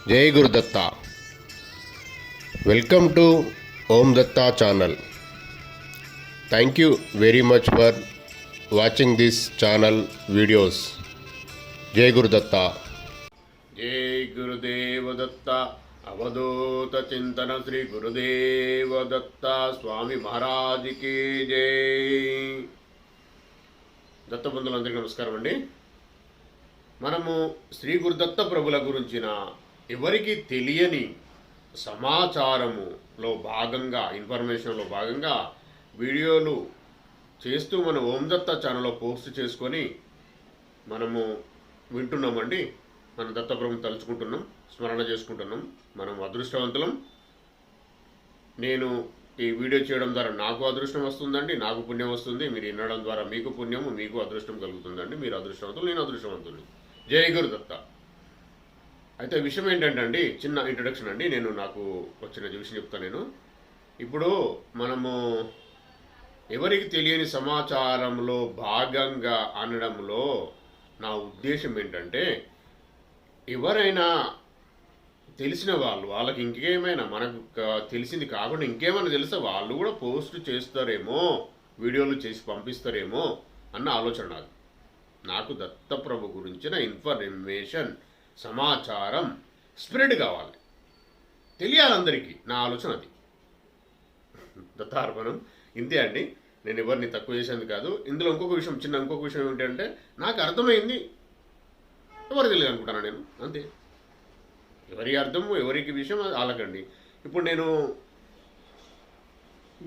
జై Gurudatta. Welcome to Om Datta channel. Thank you very much for watching this channel videos. జై గురుదత్త. జై గురుదేవ దత్త. అవధూత చింతన శ్రీ గురుదేవ దత్త స్వామి మహారాజుకి జై. దత్తబంధువులందరికీ నమస్కారం అండి. మనము శ్రీ గురుదత్త ప్రభుల గురించిన ఎవరికి తెలియని సమాచారములో భాగంగా, ఇన్ఫర్మేషన్లో భాగంగా వీడియోలు చేస్తూ మన ఓం దత్త ఛానల్లో పోస్ట్ చేసుకొని మనము వింటున్నామండి. మన దత్తప్రభుని తలుచుకుంటున్నాం, స్మరణ చేసుకుంటున్నాం. మనం అదృష్టవంతులం. నేను ఈ వీడియో చేయడం ద్వారా నాకు అదృష్టం వస్తుందండి, నాకు పుణ్యం వస్తుంది. మీరు వినడం ద్వారా మీకు పుణ్యము, మీకు అదృష్టం కలుగుతుందండి. మీరు అదృష్టవంతులు, నేను అదృష్టవంతుని. జై గురుదత్త. అయితే విషయం ఏంటంటే అండి, చిన్న ఇంట్రడక్షన్ అండి. నాకు వచ్చిన విషయం చెప్తాను నేను. ఇప్పుడు మనము ఎవరికి తెలియని సమాచారంలో భాగంగా అనడంలో నా ఉద్దేశం ఏంటంటే, ఎవరైనా తెలిసిన వాళ్ళకి ఇంకేమైనా మనకు తెలిసింది కాకుండా ఇంకేమైనా తెలిస్తే వాళ్ళు కూడా పోస్ట్ చేస్తారేమో, వీడియోలు చేసి పంపిస్తారేమో అన్న ఆలోచన నాకు దత్తప్రభు గురించిన ఇన్ఫర్మేషన్, సమాచారం స్ప్రెడ్ కావాలి, తెలియాలి అందరికీ. నా ఆలోచన అది. దత్తార్పణం ఇంతే అండి. నేను ఎవరిని తక్కువ చేసేది కాదు. ఇందులో ఇంకొక విషయం ఏంటంటే, నాకు అర్థమైంది, ఎవరు తెలియదు అనుకుంటాను నేను, అంతే. ఎవరి అర్థము, ఎవరికి విషయం వాళ్ళకండి. ఇప్పుడు నేను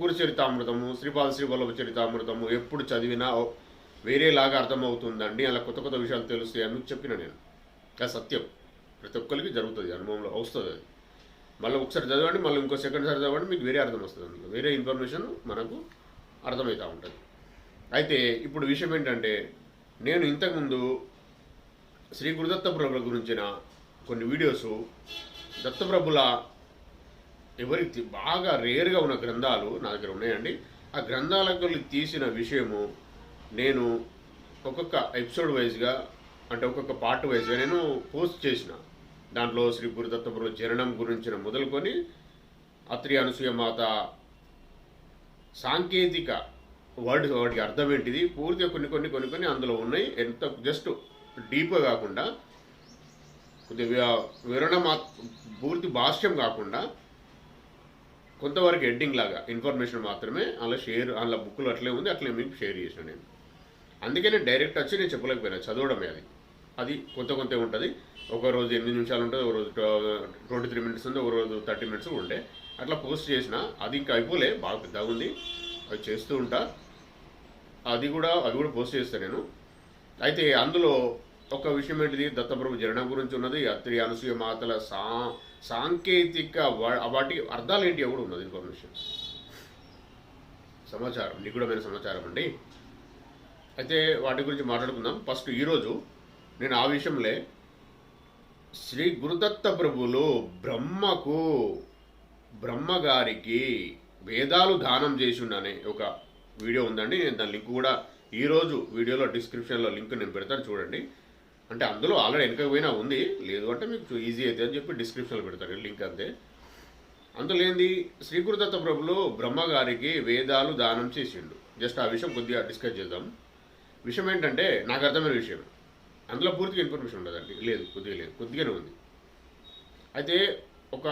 గురు చరితామృతము, శ్రీవల్లభ చరితామృతము ఎప్పుడు చదివినా వేరేలాగా అర్థమవుతుందండి. అలా కొత్త కొత్త విషయాలు తెలుస్తాయి అని చెప్పిన నేను. అది సత్యం, ప్రతి ఒక్కరికి జరుగుతుంది, అనుభవంలో వస్తుంది అది. మళ్ళీ ఒకసారి చదవండి, మళ్ళీ ఇంకో సెకండ్ సారి చదవండి, మీకు వేరే అర్థం వస్తుంది. అందులో వేరే ఇన్ఫర్మేషన్ మనకు అర్థమవుతూ ఉంటుంది. అయితే ఇప్పుడు విషయం ఏంటంటే, నేను ఇంతకుముందు శ్రీ గురుదత్త ప్రభుల గురించిన కొన్ని వీడియోస్, దత్తప్రభుల ఎవరికి బాగా రేరుగా ఉన్న గ్రంథాలు నా దగ్గర ఉన్నాయండి. ఆ గ్రంథాలకు తీసిన విషయము నేను ఒక్కొక్క ఎపిసోడ్ వైజ్గా, అంటే ఒక్కొక్క పార్ట్ వైజ్గా నేను పోస్ట్ చేసిన. దాంట్లో శ్రీ గురుదత్త ప్రభు జననం గురించిన మొదలుకొని అత్రి అనసూయమాత సాంకేతిక వాటికి అర్థం ఏంటిది, పూర్తిగా కొన్ని అందులో ఉన్నాయి. ఎంత జస్ట్ డీప్గా కాకుండా, కొద్దిగా వివరణ పూర్తి భాష్యం కాకుండా, కొంతవరకు ఎడ్డింగ్ లాగా ఇన్ఫర్మేషన్ మాత్రమే అలా బుక్లో అట్లే ఉంది, అట్లే మీకు షేర్ చేసిన నేను. అందుకే నేను డైరెక్ట్ వచ్చి నేను చెప్పలేకపోయినా, చదవడమే అది కొంత ఉంటుంది. ఒక రోజు 8 నిమిషాలు ఉంటుంది, ఒక రోజు 23 మినిట్స్ ఉంది, ఒక రోజు 30 మినిట్స్ ఉండే. అట్లా పోస్ట్ చేసిన. అది ఇంకా అయిపోలే, బాగా పెద్దగా ఉంది. అది చేస్తూ ఉంటా. అవి కూడా పోస్ట్ చేస్తాను నేను. అయితే అందులో ఒక విషయం ఏంటిది, దత్తప్రభు జననం గురించి ఉన్నది, అత్రి అనసూయ మాతల సాంకేతిక వాటి అర్థాలు ఏంటి కూడా ఉన్నది, ఇన్ఫర్మేషన్, సమాచారం, నిగూఢమైన సమాచారం అండి. అయితే వాటి గురించి మాట్లాడుకుందాం. ఫస్ట్ ఈరోజు నేను ఆ విషయంలో శ్రీ గురుదత్త ప్రభులు బ్రహ్మగారికి వేదాలు దానం చేసిండనే ఒక వీడియో ఉందండి. నేను దాని లింక్ కూడా ఈరోజు వీడియోలో డిస్క్రిప్షన్లో లింక్ నేను పెడతాను, చూడండి. అంటే అందులో ఆల్రెడీ వెనక పోయినా ఉంది, లేదు అంటే మీకు ఈజీ అయితే అని చెప్పి డిస్క్రిప్షన్లో పెడతాను లింక్, అంతే. అందులో ఏంది, శ్రీ గురుదత్త ప్రభులు బ్రహ్మగారికి వేదాలు దానం చేసిండు. జస్ట్ ఆ విషయం కొద్దిగా డిస్కస్ చేద్దాం. విషయం ఏంటంటే, నాకు అర్థమైన విషయం, అందులో పూర్తిగా ఇన్ఫర్మేషన్ ఉండదండి, లేదు, కొద్దిగానే ఉంది. అయితే ఒక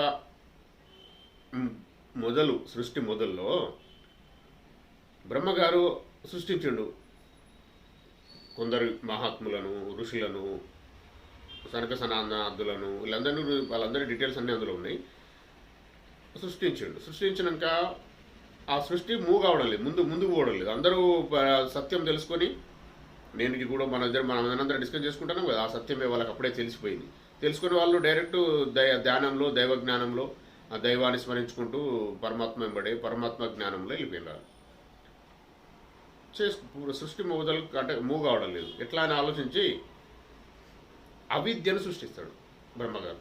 సృష్టి మొదల్లో బ్రహ్మగారు సృష్టించిండు కొందరు మహాత్ములను, ఋషులను, సనక సనాదులను, వాళ్ళందరి డీటెయిల్స్ అన్నీ అందులో ఉన్నాయి. సృష్టించినాక ఆ సృష్టి మూవ్ కావడం లేదు, ముందుకు పోవడం లేదు. అందరూ సత్యం తెలుసుకొని, నేను కూడా మనందరం డిస్కస్ చేసుకుంటున్నాం కదా, ఆ సత్యమే వాళ్ళకి అప్పుడే తెలుసుకుని వాళ్ళు డైరెక్ట్ ధ్యానంలో, దైవ జ్ఞానంలో, ఆ దైవాన్ని స్మరించుకుంటూ పరమాత్మ జ్ఞానంలో వెళ్ళిపోయినారు. సృష్టి అంటే మూవ్ కావడం లేదు. ఎట్లా అని ఆలోచించి అవిద్యను సృష్టిస్తాడు బ్రహ్మగారు.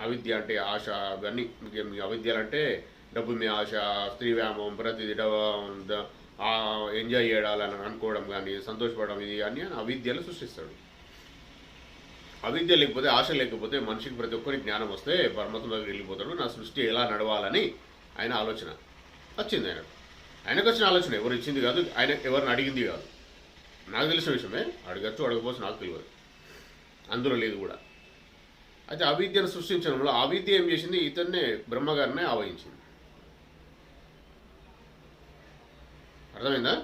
అవిద్య అంటే ఆశ, ఇవన్నీ అవిద్యలు అంటే డబ్బు మీ ఆశ, స్త్రీ వ్యామోహం, ప్రతిదీ ఎంజాయ్ చేయాలని అనుకోవడం కానీ, సంతోషపడడం, ఇది అని అవిద్యలు సృష్టిస్తాడు. అవిద్య లేకపోతే, ఆశ లేకపోతే మనిషికి ప్రతి ఒక్కరికి జ్ఞానం వస్తే పరమాత్మ దగ్గరికి వెళ్ళిపోతాడు. నా సృష్టి ఎలా నడవాలని ఆయన ఆలోచన వచ్చింది. ఆయనకు వచ్చిన ఆలోచన ఎవరు ఇచ్చింది కాదు, ఆయన ఎవరిని అడిగింది కాదు. నాకు తెలిసిన విషయమే, అడగచ్చు అడగపోవచ్చు నాకు తెలియదు, అందులో లేదు కూడా. అయితే అవిద్యను సృష్టించడంలో అవిద్య ఏం చేసింది, ఇతన్నే బ్రహ్మగారినే ఆవహించింది. అర్థమైందా?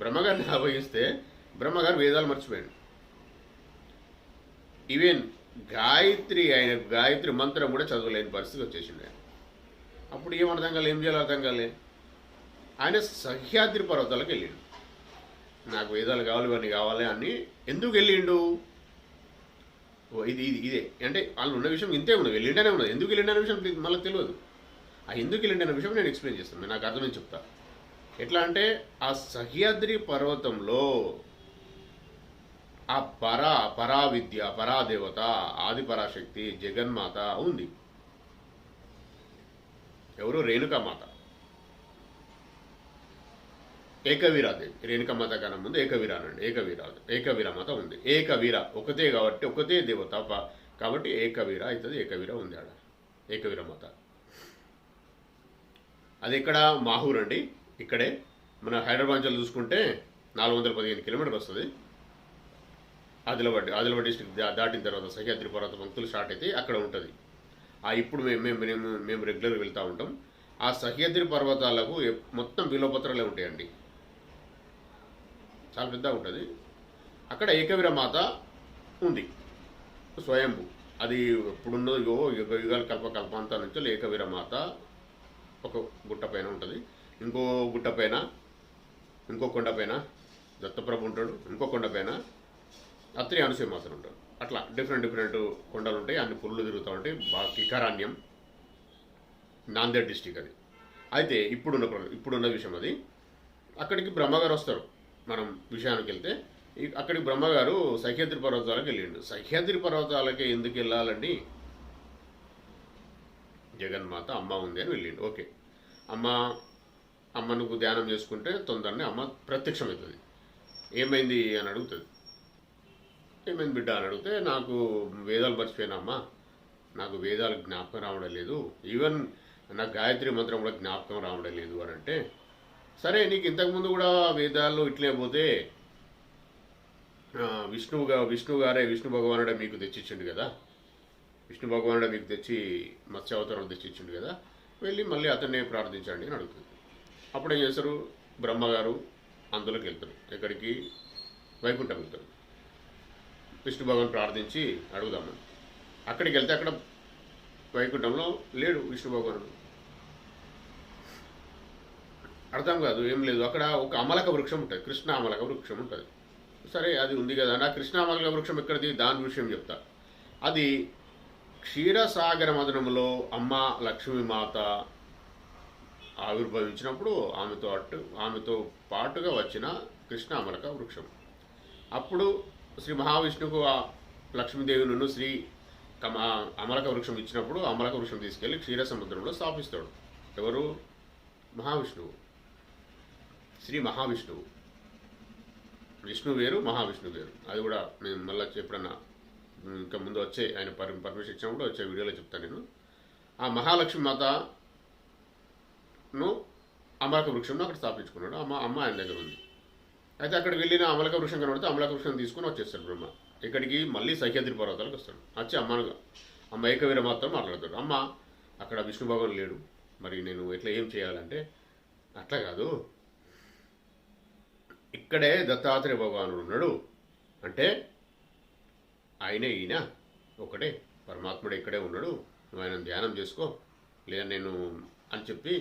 బ్రహ్మగారిని ఆవహిస్తే బ్రహ్మగారు వేదాలు మర్చిపోయాడు. ఈవెన్ గాయత్రి మంత్రం కూడా చదవలేని పరిస్థితి వచ్చేసింది ఆయన. అప్పుడు ఏం అర్థం కాలే, ఏం చేయాలో అర్థం కాలే. ఆయన సహ్యాద్రి పర్వతాలకు వెళ్ళిండు. నాకు వేదాలు కావాలి, ఇవన్నీ కావాలి అని ఎందుకు వెళ్ళిండు? ఇదే అంటే వాళ్ళు ఉన్న విషయం ఇంతే ఉన్నది, వెళ్ళిండనే ఉన్నది. ఎందుకు వెళ్ళిండనే విషయం మళ్ళీ తెలియదు. ఆ ఎందుకు వెళ్ళిండనే విషయం నేను ఎక్స్ప్లెయిన్ చేస్తాను, నాకు అర్థమని చెప్తా. ఎట్లా అంటే ఆ సహ్యాద్రి పర్వతంలో ఆ పరావిద్య, పరాదేవత, ఆది పరాశక్తి, జగన్మాత ఉంది. ఎవరు? రేణుకామాత. ఏకవీరాదేవి. రేణుకామాత కన్నా ముందు ఏకవీరానండి. ఏకవీరమాత ఉంది. ఏకవీర ఒకతే కాబట్టి, ఒకతే దేవత కాబట్టి ఏకవీర అవుతుంది. ఏకవీర ఉంది ఆడ, ఏకవీరమాత. అది ఇక్కడ మాహూర్ అండి. ఇక్కడే మన హైదరాబాద్ నుంచి చూసుకుంటే 415 కిలోమీటర్లు వస్తుంది. ఆదిలాబాద్ డిస్ట్రిక్ట్ దాటిన తర్వాత సహ్యాద్రి పర్వత పంక్తులు స్టార్ట్ అయితే అక్కడ ఉంటుంది. ఇప్పుడు మేము రెగ్యులర్గా వెళ్తూ ఉంటాం. ఆ సహ్యాద్రి పర్వతాలకు మొత్తం బిల్వపత్రాలే ఉంటాయండి, చాలా పెద్దగా ఉంటుంది. అక్కడ ఏకవీర మాత ఉంది, స్వయంభూ. అది ఎప్పుడున్నదో యుగాలు కల్పాంతా నుంచి ఏకవీర మాత ఒక గుట్ట పైన ఉంటుంది. ఇంకో గుట్ట పైన, ఇంకో కొండ పైన దత్తప్రభు ఉంటాడు. ఇంకో కొండ పైన అత్రి అనుసూయమాతను ఉంటాడు. అట్లా డిఫరెంట్ కొండలు ఉంటాయి, అన్ని పురులు తిరుగుతూ ఉంటాయి. కికారాణ్యం, నాందేడ్ డిస్టిక్ అది. అయితే ఇప్పుడున్న విషయం అది. అక్కడికి బ్రహ్మగారు వస్తారు. మనం విషయానికి వెళ్తే అక్కడికి బ్రహ్మగారు సహ్యాద్రి పర్వతాలకు వెళ్ళిండు. సహ్యాద్రి పర్వతాలకి ఎందుకు వెళ్ళాలండి? జగన్మాత అమ్మ ఉంది అని వెళ్ళిండు. ఓకే, అమ్మను ధ్యానం చేసుకుంటే తొందరనే అమ్మ ప్రత్యక్షమవుతుంది. ఏమైంది అని అడుగుతుంది. ఏమైంది బిడ్డ అని అడిగితే, నాకు వేదాలు మర్చిపోయినామ్మా, నాకు వేదాలు జ్ఞాపకం రావడం లేదు, ఈవెన్ నాకు గాయత్రి మంత్రం కూడా జ్ఞాపకం రావడం లేదు అని అంటే, సరే నీకు ఇంతకుముందు కూడా వేదాలు ఇట్లే పోతే విష్ణు భగవానుడే మీకు తెచ్చిచ్చిండు కదా, విష్ణు భగవానుడే మీకు తెచ్చి మత్స్యావతారం తెచ్చిచ్చిండు కదా, వెళ్ళి మళ్ళీ అతన్నే ప్రార్థించండి అని అడుగుతుంది. అప్పుడు ఏం చేస్తారు? బ్రహ్మగారు అందులోకి వెళ్తారు. ఎక్కడికి? వైకుంఠం వెళ్తారు. విష్ణు భగవాన్ ప్రార్థించి అడుగుదామని అక్కడికి వెళ్తే అక్కడ వైకుంఠంలో లేడు విష్ణు భగవానుడు. అర్థం కాదు, ఏం లేదు. అక్కడ ఒక అమలక వృక్షం ఉంటుంది, కృష్ణ అమలక వృక్షం ఉంటుంది. సరే, అది ఉంది కదా, నా కృష్ణ అమలక వృక్షం ఎక్కడిది? దాని విషయం చెప్తా. అది క్షీరసాగర మదనంలో అమ్మ లక్ష్మీమాత ఆవిర్భవించినప్పుడు ఆమెతో పాటుగా వచ్చిన కృష్ణ అమలక వృక్షం. అప్పుడు శ్రీ మహావిష్ణువుకు ఆ లక్ష్మీదేవిను అమలక వృక్షం ఇచ్చినప్పుడు అమలక వృక్షం తీసుకెళ్లి క్షీర సముద్రంలో స్థాపిస్తాడు. ఎవరు? మహావిష్ణువు. శ్రీ మహావిష్ణువు. విష్ణు వేరు, మహావిష్ణువు వేరు. అది కూడా నేను మళ్ళీ ఎప్పుడన్నా ఇంకా ముందు వచ్చే ఆయన పర్మిషన్ ఇచ్చినప్పుడు వచ్చే వీడియోలో చెప్తాను నేను. ఆ మహాలక్ష్మి మాతను అమలక వృక్షంలో అక్కడ స్థాపించుకున్నాడు. అమ్మ ఆయన దగ్గర ఉంది. అయితే అక్కడికి వెళ్ళిన అమలక వృక్షం కనబడితే అమలక వృక్షం తీసుకుని వచ్చేస్తాడు బ్రహ్మ. ఇక్కడికి మళ్ళీ సహ్యాద్రి పర్వతాలకు వస్తాడు. వచ్చి అమ్మ ఏకవీర మాత్రం మాట్లాడతాడు. అమ్మ అక్కడ విష్ణు భగవాన్ లేడు, మరి నేను ఎట్లా ఏం చేయాలంటే, అట్లా కాదు, ఇక్కడే దత్తాత్రేయ భగవానుడు ఉన్నాడు అంటే ఈయన ఒకటే పరమాత్ముడు ఇక్కడే ఉన్నాడు, నువ్వు ఆయన ధ్యానం చేసుకో, లేదా నేను అని చెప్పి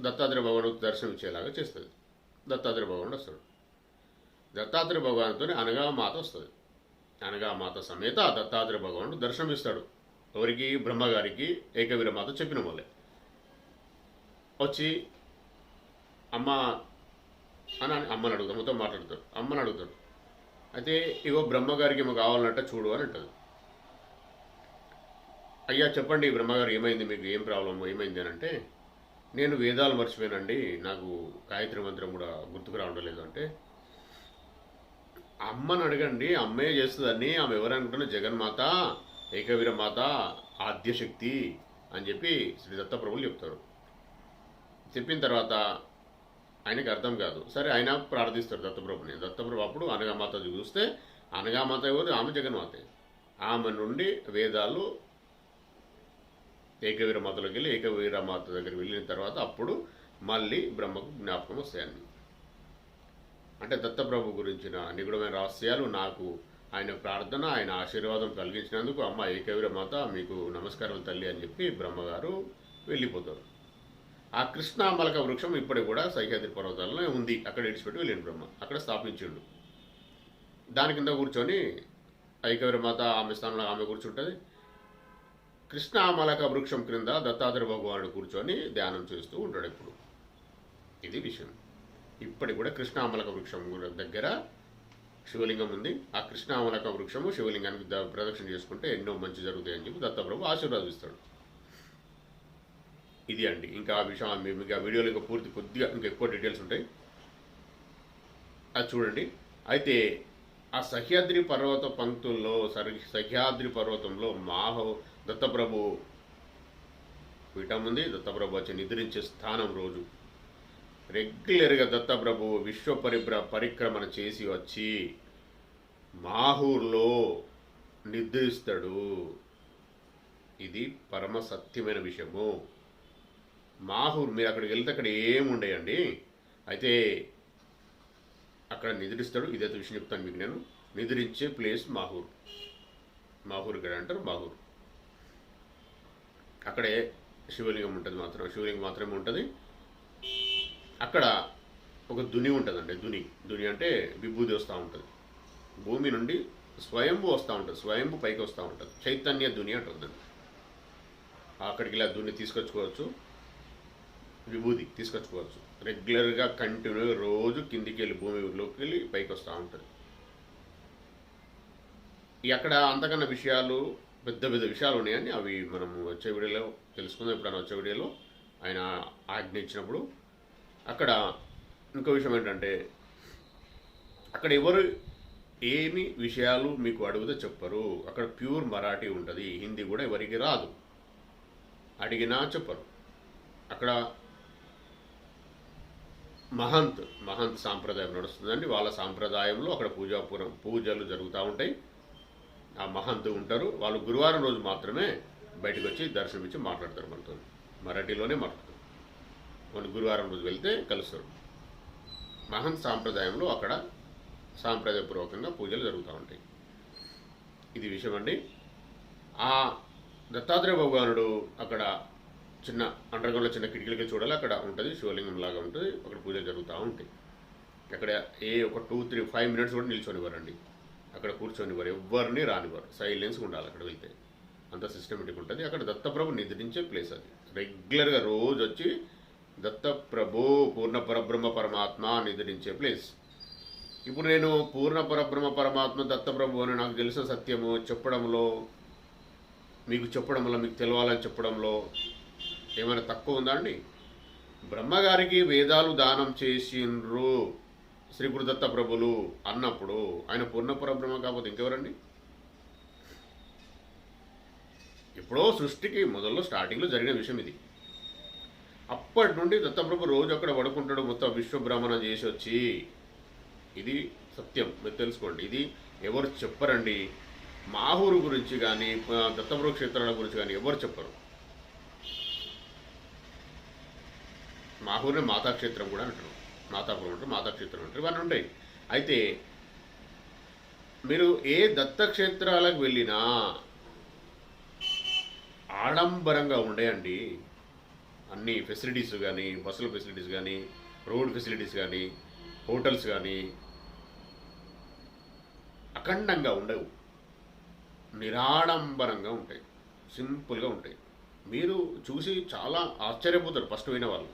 దత్తాత్రేయ భగవానుడికి దర్శనం ఇచ్చేలాగా చేస్తుంది. దత్తాత్రేయ భగవానుడు వస్తాడు. దత్తాత్రేయ భగవానుడితో అనగామాత వస్తుంది. అనగామాత సమేత దత్తాత్రేయ భగవానుడు దర్శనమిస్తాడు. ఎవరికి? బ్రహ్మగారికి ఏకవీర మాత చెప్పిన వాళ్ళే. వచ్చి అమ్మ అని అమ్మని అడుగుతాడు, మొత్తం మాట్లాడతాడు. అమ్మని అడుగుతాడు. అయితే ఇగో బ్రహ్మగారికి ఏమో కావాలంటే చూడు అని అంటుంది. అయ్యా చెప్పండి బ్రహ్మగారు, ఏమైంది, మీకు ఏం ప్రాబ్లం, ఏమైంది అని అంటే, నేను వేదాలు మర్చిపోయానండి, నాకు గాయత్రి మంత్రం కూడా గుర్తుకు రావడం లేదు అంటే, అమ్మని అడగండి, అమ్మే చేస్తుందని. ఆమె ఎవరు అనుకుంటున్నా జగన్మాత, ఏకవీర మాత, ఆద్యశక్తి అని చెప్పి శ్రీ దత్తప్రభులు చెప్తారు. చెప్పిన తర్వాత ఆయనకి అర్థం కాదు. సరే ఆయన ప్రార్థిస్తారు దత్తప్రభుని. దత్తప్రభు అప్పుడు అనగామాత చూస్తే అనగామాత ఎవరు? ఆమె జగన్మాతే. ఆమె నుండి వేదాలు ఏకవీర మాతలోకి వెళ్ళి ఏకవీర మాత దగ్గరికి వెళ్ళిన తర్వాత అప్పుడు మళ్ళీ బ్రహ్మకు జ్ఞాపకం వస్తాయని. అంటే దత్తప్రభు గురించిన నిగూఢమైన రహస్యాలు నాకు ఆయన ప్రార్థన, ఆయన ఆశీర్వాదం కలిగించినందుకు అమ్మ ఏకవీర మాత మీకు నమస్కారం తల్లి అని చెప్పి బ్రహ్మగారు వెళ్ళిపోతారు. ఆ కృష్ణామలక వృక్షం ఇప్పటికి కూడా సహ్యాద్రి పర్వతాల్లో ఉంది. అక్కడ ఇడిచిపెట్టి వెళ్ళిండు బ్రహ్మ, అక్కడ స్థాపించిండు. దాని కింద కూర్చొని ఏకవీర మాత ఆమె స్థానంలో ఆమె కూర్చుంటుంది. కృష్ణామలక వృక్షం క్రింద దత్తాత్రేయ భగవానుడు కూర్చొని ధ్యానం చేస్తూ ఉంటాడు ఇప్పుడు. ఇది విషయం. ఇప్పటికి కూడా కృష్ణామలక వృక్షం దగ్గర శివలింగం ఉంది. ఆ కృష్ణామలక వృక్షము శివలింగానికి ప్రదక్షిణ చేసుకుంటే ఎన్నో మంచి జరుగుతాయని చెప్పి దత్తప్రభు ఆశీర్వాదిస్తాడు. ఇది అండి. ఇంకా ఆ విషయం మీకు ఆ వీడియోలో ఇంకా పూర్తి కొద్దిగా ఇంకా ఎక్కువ డీటెయిల్స్ ఉంటాయి, అది చూడండి. అయితే ఆ సహ్యాద్రి పర్వత పంక్తుల్లో సహ్యాద్రి పర్వతంలో దత్తప్రభు పీఠం ఉంది. దత్తప్రభు వచ్చి నిద్రించే స్థానం రోజు రెగ్యులర్గా దత్తప్రభు విశ్వ పరిక్రమణ చేసి వచ్చి మాహూర్లో నిద్రిస్తాడు. ఇది పరమ సత్యమైన విషయము. మాహూర్ మీరు అక్కడికి వెళ్తే అక్కడ ఏముండయండి. అయితే అక్కడ నిద్రిస్తాడు. ఇదైతే విషయం చెప్తాను మీకు నేను. నిద్రించే ప్లేస్ మాహూర్ గడ అంటారు. మాహూర్ అక్కడే శివలింగం ఉంటుంది. శివలింగం మాత్రమే ఉంటుంది. అక్కడ ఒక దుని ఉంటుందండి. దుని అంటే విభూది వస్తూ ఉంటుంది. భూమి నుండి స్వయంభు వస్తూ ఉంటుంది. స్వయంభు పైకి వస్తూ ఉంటుంది. చైతన్య దుని అంటుంది. అక్కడికి ఇలా దుని తీసుకొచ్చుకోవచ్చు, విభూది తీసుకొచ్చుకోవచ్చు. రెగ్యులర్గా కంటిన్యూ రోజు కిందికి వెళ్ళి భూమిలోకి వెళ్ళి పైకి వస్తూ ఉంటుంది. అక్కడ అంతకన్నా విషయాలు పెద్ద పెద్ద విషయాలు ఉన్నాయని అవి మనం వచ్చే వీడియోలో తెలుసుకుందాం. ఎప్పుడైనా వచ్చే వీడియోలో ఆయన ఆజ్ఞ ఇచ్చినప్పుడు. అక్కడ ఇంకో విషయం ఏంటంటే అక్కడ ఎవరు ఏమి విషయాలు మీకు అడిగితే చెప్పరు. అక్కడ ప్యూర్ మరాఠీ ఉంటుంది. హిందీ కూడా ఎవరికి రాదు, అడిగినా చెప్పరు. అక్కడ మహంత్ సాంప్రదాయం నడుస్తుందండి. వాళ్ళ సాంప్రదాయంలో అక్కడ పూజలు జరుగుతూ ఉంటాయి. ఆ మహంత్ ఉంటారు. వాళ్ళు గురువారం రోజు మాత్రమే బయటకు వచ్చి దర్శనమిచ్చి మాట్లాడతారు మనతో. మరాఠీలోనే మాట్లాడతారు. వాళ్ళు గురువారం రోజు వెళ్తే కలుస్తారు. మహంత్ సాంప్రదాయంలో అక్కడ సాంప్రదాయపూర్వకంగా పూజలు జరుగుతూ ఉంటాయి. ఇది విషయం అండి. ఆ దత్తాత్రేయ భగవానుడు అక్కడ చిన్న అండర్గ్రౌండ్లో చిన్న కిటికీలకి చూడాలి, అక్కడ ఉంటుంది. శివలింగం లాగా ఉంటుంది. అక్కడ పూజలు జరుగుతూ ఉంటాయి. అక్కడ ఒక 2-3-5 మినిట్స్ కూడా నిల్చొనివ్వరండి. అక్కడ కూర్చొనివ్వరు, ఎవరిని రానివ్వరు. సైలెన్స్గా ఉండాలి అక్కడ వెళ్తే. అంత సిస్టమేటిక్ ఉంటుంది. అక్కడ దత్తప్రభు నిద్రించే ప్లేస్ అది. రెగ్యులర్గా రోజు వచ్చి దత్తప్రభు పూర్ణ పరబ్రహ్మ పరమాత్మ నిద్రించే ప్లేస్. ఇప్పుడు నేను పూర్ణ పరబ్రహ్మ పరమాత్మ దత్తప్రభు అని నాకు తెలిసిన సత్యము చెప్పడంలో, మీకు తెలవాలని చెప్పడంలో ఏమైనా తక్కువ ఉందా అండి? బ్రహ్మగారికి వేదాలు దానం చేసిండ్రు శ్రీ గురుదత్త ప్రభులు అన్నప్పుడు ఆయన పూర్ణ పరబ్రహ్మ కాకపోతే ఇంకెవరండి? ఎప్పుడో సృష్టికి మొదల్లో స్టార్టింగ్లో జరిగిన విషయం ఇది. అప్పటి నుండి దత్తప్రభు రోజు అక్కడ పడుకుంటాడు. మొత్తం విశ్వబ్రహ్మణం చేసి వచ్చి, ఇది సత్యం, మీరు తెలుసుకోండి. ఇది ఎవరు చెప్పరండి. మాహూరు గురించి కానీ దత్తప్రభు క్షేత్రాల గురించి కానీ ఎవరు చెప్పరు. మాహూరుని మాతాక్షేత్రం కూడా అంటారు. మాతాపురం అంటారు, మాతాక్షేత్రం అంటారు. ఇవన్నీ ఉంటాయి. అయితే మీరు ఏ దత్తక్షేత్రాలకు వెళ్ళినా ఆడంబరంగా ఉండేయండి. అన్ని ఫెసిలిటీస్ కానీ, బస్సుల ఫెసిలిటీస్ కానీ, రోడ్ ఫెసిలిటీస్ కానీ, హోటల్స్ కానీ అఖండంగా ఉండవు. నిరాడంబరంగా ఉంటాయి, సింపుల్గా ఉంటాయి. మీరు చూసి చాలా ఆశ్చర్యపోతారు ఫస్ట్ పోయిన వాళ్ళు.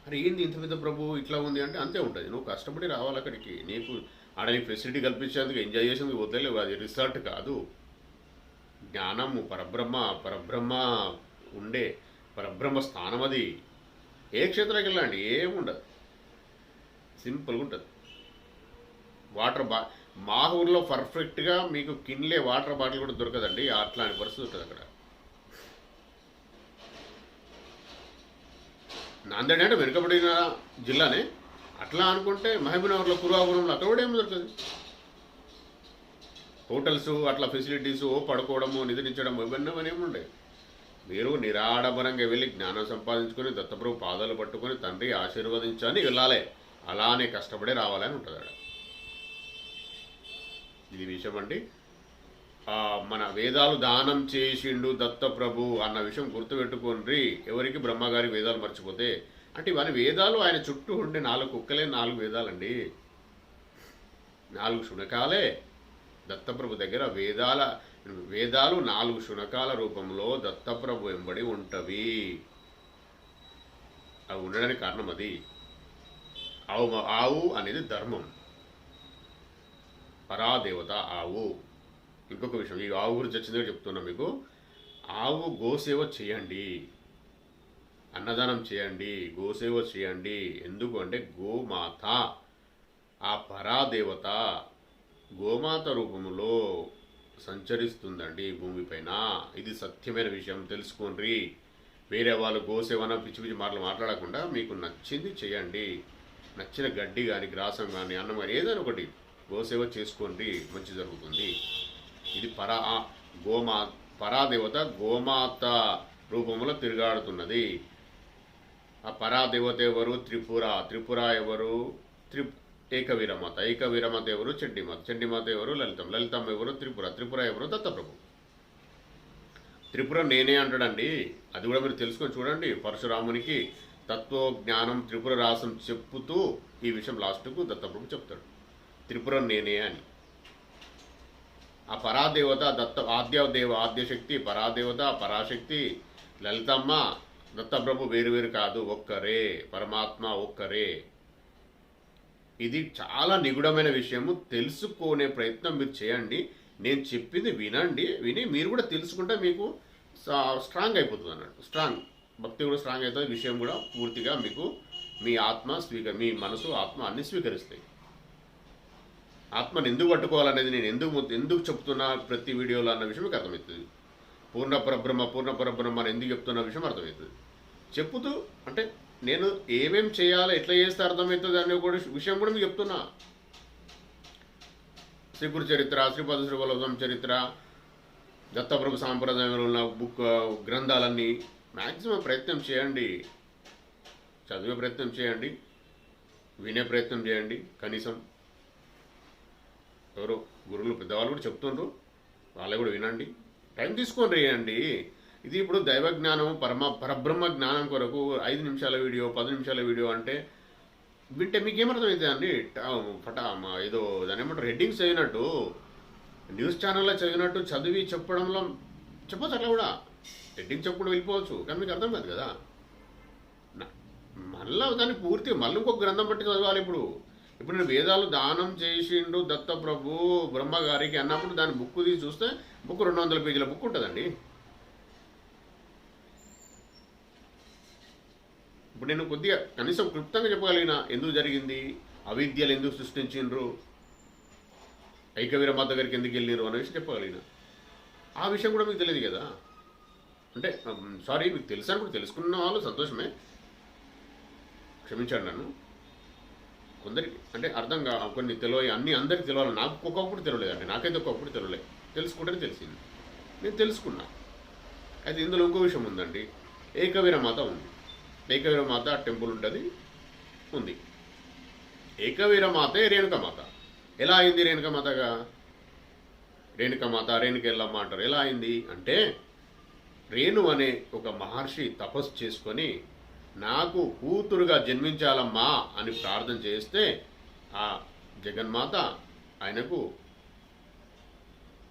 అరే ఏంది ఇంత పెద్ద ప్రభు ఇట్లా ఉంది అంటే అంతే ఉంటుంది. నువ్వు కష్టపడి రావాలి అక్కడికి. నీకు ఆడ నీకు ఫెసిలిటీ కల్పించేందుకు, ఎంజాయ్ చేసేందుకు వదిలేవు. అది రిసార్ట్ కాదు. జ్ఞానము పరబ్రహ్మ ఉండే పరబ్రహ్మ స్థానం అది. ఏ క్షేత్రానికి వెళ్ళండి ఏముండదు, సింపుల్గా ఉంటుంది. వాటర్ మా ఊర్లో పర్ఫెక్ట్గా మీకు కిన్లే వాటర్ బాటిల్ కూడా దొరకదండి, అట్లాంటి పరిస్థితి ఉంటుంది అక్కడ. నాందేడ్ అంటే వెనుకబడిన జిల్లానే, అట్లా అనుకుంటే మహబూబ్నగర్లో కురువాపురంలో అక్కడ కూడా ఏమి దొరుకుతుంది. హోటల్స్ అట్లా ఫెసిలిటీస్ పడుకోవడము నిద్రించడము ఇవన్నీ ఏముండే. మీరు నిరాడంబరంగా వెళ్ళి జ్ఞానం సంపాదించుకొని దత్తప్రభు పాదాలు పట్టుకొని తండ్రి ఆశీర్వదించని వెళ్ళాలి, అలానే కష్టపడి రావాలని ఉంటుంది అక్కడ. ఇది విషయం అండి. మన వేదాలు దానం చేసిండు దత్తప్రభు అన్న విషయం గుర్తుపెట్టుకోండి. ఎవరికి బ్రహ్మగారి వేదాలు మర్చిపోతే అంటే ఇవన్నీ వేదాలు ఆయన చుట్టూ ఉండే 4 కుక్కలే 4 వేదాలండి, 4 శునకాలే దత్తప్రభు దగ్గర. వేదాలు 4 శునకాల రూపంలో దత్తప్రభు వెంబడి ఉంటవి. అవి ఉండడానికి కారణం అది. ఆవు అనేది ధర్మం, పరాదేవత ఆవు. ఇంకొక విషయం, ఈ ఆవు గురించి వచ్చిందో చెప్తున్నా మీకు. ఆవు గోసేవ చేయండి, అన్నదానం చేయండి, గోసేవ చేయండి. ఎందుకు అంటే గోమాత ఆ పరాదేవత గోమాత రూపంలో సంచరిస్తుందండి భూమిపైన. ఇది సత్యమైన విషయం, తెలుసుకోండి. వేరే వాళ్ళు గోసేవన పిచ్చి పిచ్చి మాటలు మాట్లాడకుండా మీకు నచ్చింది చేయండి. నచ్చిన గడ్డి కానీ గ్రాసం కానీ అన్నం కానీ ఏదైనా ఒకటి గోసేవ చేసుకోండి, మంచి జరుగుతుంది. ఇది పరాదేవత గోమాత రూపంలో తిరుగాడుతున్నది. ఆ పరాదేవత ఎవరు? త్రిపుర ఎవరు? ఏకవీరమాత ఎవరు? చండీమాత ఎవరు? లలితమ్మ ఎవరు? త్రిపుర ఎవరు? దత్తప్రభు. త్రిపుర నేనే అంటాడండి, అది కూడా మీరు తెలుసుకొని చూడండి. పరశురామునికి తత్వజ్ఞానం త్రిపుర రాసం చెప్పుతూ ఈ విషయం లాస్ట్కు దత్తప్రభు చెప్తాడు, త్రిపుర నేనే అని. ఆ పరాదేవత ఆద్యశక్తి, పరాదేవత పరాశక్తి, లలితమ్మ, దత్తప్రభు వేరు కాదు, ఒక్కరే పరమాత్మ, ఒక్కరే. ఇది చాలా నిగూఢమైన విషయము, తెలుసుకునే ప్రయత్నం మీరు చేయండి. నేను చెప్పింది విని మీరు కూడా తెలుసుకుంటే మీకు స్ట్రాంగ్ అయిపోతుంది అన్నట్టు. భక్తి కూడా స్ట్రాంగ్ అవుతుంది, విషయం కూడా పూర్తిగా మీకు మీ ఆత్మ మీ మనసు ఆత్మ అన్ని స్వీకరిస్తాయి. ఆత్మను ఎందుకు పట్టుకోవాలనేది నేను ఎందుకు చెప్తున్నా ప్రతి వీడియోలో అన్న విషయం మీకు అర్థమవుతుంది. పూర్ణ పరబ్రహ్మ అని ఎందుకు చెప్తున్న విషయం అర్థమవుతుంది. చెప్పుతూ అంటే నేను ఏమేం చేయాలో ఎట్లా చేస్తే అర్థమవుతుంది అనే కూడా విషయం కూడా మీకు చెప్తున్నా. శ్రీగురు చరిత్ర, శ్రీపాద శ్రీవల్లభం చరిత్ర, దత్తప్రభు సాంప్రదాయంలో ఉన్న గ్రంథాలన్నీ మ్యాక్సిమం ప్రయత్నం చేయండి, చదివే ప్రయత్నం చేయండి, వినే ప్రయత్నం చేయండి. కనీసం ఎవరో గురువులు పెద్దవాళ్ళు కూడా చెప్తుండ్రు, వాళ్ళే కూడా వినండి, టైం తీసుకొని రేయండి. ఇది ఇప్పుడు దైవ జ్ఞానం పరబ్రహ్మ జ్ఞానం కొరకు 5 నిమిషాల వీడియో 10 నిమిషాల వీడియో అంటే వింటే మీకేమర్థమవుతుంది అండి? ఏదో దాని ఏమంటారు హెడ్డింగ్స్ చదివినట్టు, న్యూస్ ఛానల్లో చదివినట్టు చదివి చెప్పడంలో చెప్పచ్చు. అట్లా కూడా హెడ్డింగ్ చెప్పకుండా వెళ్ళిపోవచ్చు, కానీ మీకు అర్థం కాదు కదా. మళ్ళీ దాన్ని పూర్తి మళ్ళీ ఇంకొక గ్రంథం బట్టి చదవాలి. ఇప్పుడు నేను వేదాలు దానం చేసిండు దత్తప్రభు బ్రహ్మగారికి అన్నప్పుడు దాని బుక్ తీసి చూస్తే బుక్ 200 పేజీల బుక్ ఉంటుందండి. ఇప్పుడు నేను కొద్దిగా కనీసం క్లుప్తంగా చెప్పగలిగిన ఎందుకు జరిగింది, అవిద్యలు ఎందుకు సృష్టించిండ్రు, ఐకవీరమాత దగ్గరికి ఎందుకు వెళ్ళినారు అనే విషయం చెప్పగలిగిన. ఆ విషయం కూడా మీకు తెలియదు కదా. అంటే సారీ, మీకు తెలుసని కూడా తెలుసుకున్న వాళ్ళు సంతోషమే, క్షమించండి నన్ను. కొందరికి అంటే అర్థంగా కొన్ని తెలియ అన్నీ అందరికి తెలియాలి. నాకు ఒక్కొక్కప్పుడు తెలియలేదండి, నాకైతే ఒక్కొక్కప్పుడు తెలియలేదు. తెలుసుకుంటేనే తెలిసింది, నేను తెలుసుకున్నా. అయితే ఇందులో ఇంకో విషయం ఉందండి, ఏకవీరమాత ఉంది. ఏకవీరమాత టెంపుల్ ఉంది. ఏకవీరమాతే రేణుకమాత. ఎలా అయింది రేణుకమాతగా? రేణుకెళ్ళమ్మ అంటారు. ఎలా అయింది అంటే, రేణు అనే ఒక మహర్షి తపస్సు చేసుకొని నాకు కూతురుగా జన్మించాలమ్మా అని ప్రార్థన చేస్తే ఆ జగన్మాత ఆయనకు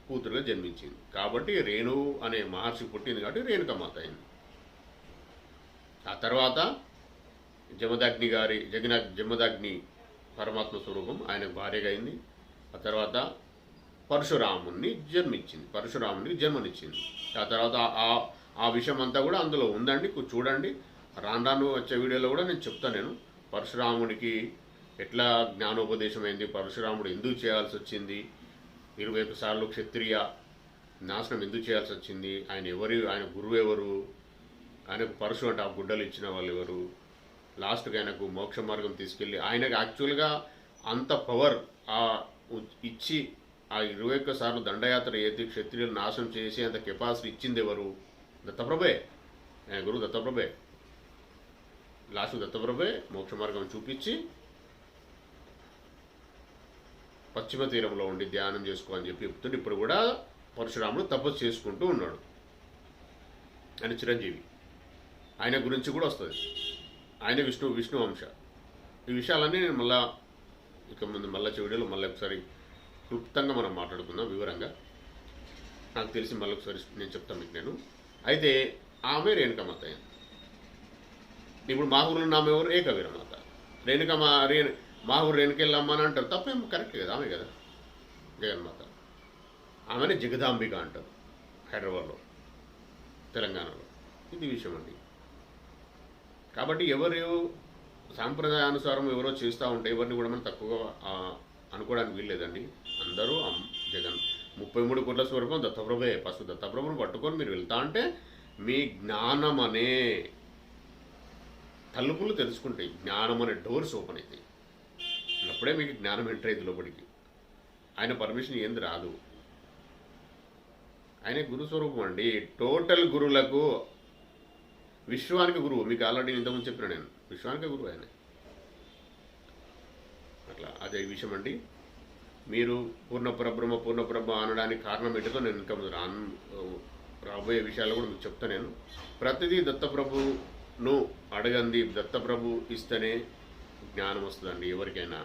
కూతురుగా జన్మించింది. కాబట్టి రేణు అనే మహర్షి పుట్టింది కాబట్టి రేణుకమాత అయింది. ఆ తర్వాత జమదగ్ని పరమాత్మ స్వరూపం ఆయనకు భార్యగా అయింది. ఆ తర్వాత పరశురామునికి జన్మనిచ్చింది. ఆ తర్వాత ఆ విషయం అంతా కూడా అందులో ఉందండి, చూడండి. రాను వచ్చే వీడియోలో కూడా నేను చెప్తాను. నేను పరశురామునికి ఎట్లా జ్ఞానోపదేశం అయింది, పరశురాముడు ఎందుకు చేయాల్సి వచ్చింది, 21 సార్లు క్షత్రియ నాశనం ఎందుకు చేయాల్సి వచ్చింది, ఆయన గురువు ఎవరు, ఆయనకు పరశు అంటే ఆ గుడ్డలు ఇచ్చిన వాళ్ళు ఎవరు, లాస్ట్కి ఆయనకు మోక్ష మార్గం తీసుకెళ్ళి ఆయనకు యాక్చువల్గా అంత పవర్ ఇచ్చి ఆ 21 సార్లు దండయాత్ర ఏది క్షత్రియులు నాశనం చేసి అంత కెపాసిటీ ఇచ్చింది ఎవరు? దత్తప్రభే, ఆయన గురువు దత్తప్రభే. లాస్ట్ దత్తప్రభే మోక్ష మార్గం చూపించి పశ్చిమ తీరంలో ఉండి ధ్యానం చేసుకో అని చెప్పి చెప్తుంటే ఇప్పుడు కూడా పరశురాముడు తపస్సు చేసుకుంటూ ఉన్నాడు. ఆయన చిరంజీవి, ఆయన గురించి కూడా వస్తుంది. ఆయన విష్ణు వంశ. ఈ విషయాలన్నీ నేను మళ్ళీ వీడియోలో మళ్ళీ ఒకసారి క్లుప్తంగా మనం మాట్లాడుకుందాం వివరంగా. నాకు తెలిసి మళ్ళీ ఒకసారి నేను చెప్తాను మీకు. నేను అయితే ఆమె రేణుకామాత అయింది. ఇప్పుడు మా ఊరిలో ఆమె ఎవరు? ఏకవీరమాత. మా ఊరు రేణుకెళ్ళమ్మ అని అంటారు, తప్పేం కరెక్ట్ కదా, ఆమె కదా జగన్మాత. ఆమెనే జగదాంబిక అంటారు హైదరాబాద్లో, తెలంగాణలో. ఇది విషయం అండి. కాబట్టి ఎవరు సాంప్రదాయానుసారం ఎవరో చేస్తూ ఉంటే ఎవరిని కూడా మనం తక్కువగా అనుకోవడానికి వీల్లేదండి. అందరూ జగన్ 33 కోట్ల స్వరూపం దత్తప్రభే. ఫస్ట్ దత్తప్రభుని పట్టుకొని మీరు వెళ్తా అంటే మీ జ్ఞానం అనే తలుపులు తెలుసుకుంటాయి, జ్ఞానం అనే డోర్స్ ఓపెన్ అవుతాయి. అప్పుడే మీకు జ్ఞానం ఎంటర్ అయింది లోపలికి. ఆయన పర్మిషన్ ఏంది రాదు. ఆయన గురుస్వరూపం అండి. టోటల్ గురువులకు విశ్వానికి గురువు. మీకు ఆల్రెడీ ఇంతకుముందు చెప్పిన నేను, విశ్వానికి గురువు ఆయన. అట్లా అదే విషయం అండి. మీరు పూర్ణబ్రహ్మ అనడానికి కారణం ఏంటో నేను ఇంకా రాబోయే విషయాలు కూడా మీకు చెప్తాను. నేను ప్రతిదీ దత్తప్రభును అడగండి, దత్తప్రభు ఇస్తేనే జ్ఞానం వస్తుందండి ఎవరికైనా.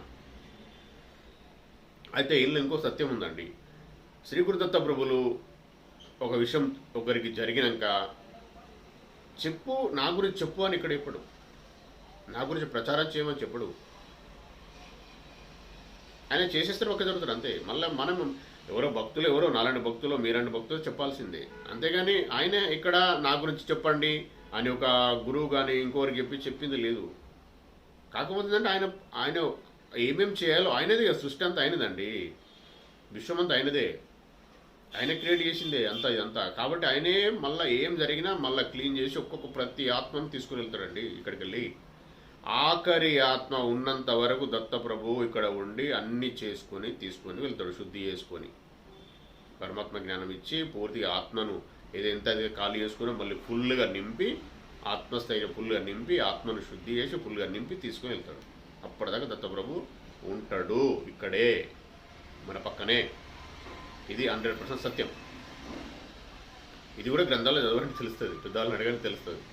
అయితే ఇల్లు ఇంకో సత్యం ఉందండి. శ్రీ గురు దత్తప్రభులు ఒక విషయం ఒకరికి జరిగినాక చెప్పు, నా గురించి చెప్పు అని ఇక్కడ చెప్పడు, నా గురించి ప్రచారం చేయమని చెప్పడు. ఆయన చేసేస్తారు, ఒకే జరుగుతారు అంతే. మళ్ళీ మనం ఎవరో నాలాంటి భక్తులు మీలాంటి భక్తులు చెప్పాల్సిందే. అంతేగాని ఆయన ఇక్కడ నా గురించి చెప్పండి అని ఒక గురువు కానీ ఇంకోరికి చెప్పింది లేదు. కాకపోతే అంటే ఆయన ఏమేం చేయాలో ఆయనదే. సృష్టి అంతా ఆయనదండి, విశ్వం అంతా ఆయనదే, ఆయన క్రియేట్ చేసిందే అంతా ఇదంతా. కాబట్టి ఆయనే మళ్ళీ ఏం జరిగినా మళ్ళీ క్లీన్ చేసి ప్రతి ఆత్మను తీసుకుని వెళ్తారండి ఇక్కడికి వెళ్ళి. ఆఖరి ఆత్మ ఉన్నంత వరకు దత్తప్రభు ఇక్కడ ఉండి అన్నీ తీసుకొని వెళ్తాడు, శుద్ధి చేసుకొని పరమాత్మ జ్ఞానం ఇచ్చి పూర్తిగా ఆత్మను ఏదైతే అదే ఖాళీ చేసుకుని మళ్ళీ ఫుల్గా నింపి, ఆత్మస్థైర్యం ఫుల్గా నింపి, ఆత్మను శుద్ధి చేసి ఫుల్గా నింపి తీసుకొని వెళ్తాడు. అప్పటిదాకా దత్తప్రభు ఉంటాడు ఇక్కడే మన పక్కనే. ఇది 100% సత్యం. ఇది కూడా గ్రంథాల్లో చదవడానికి తెలుస్తుంది, పెద్దవాళ్ళని అడగని తెలుస్తుంది.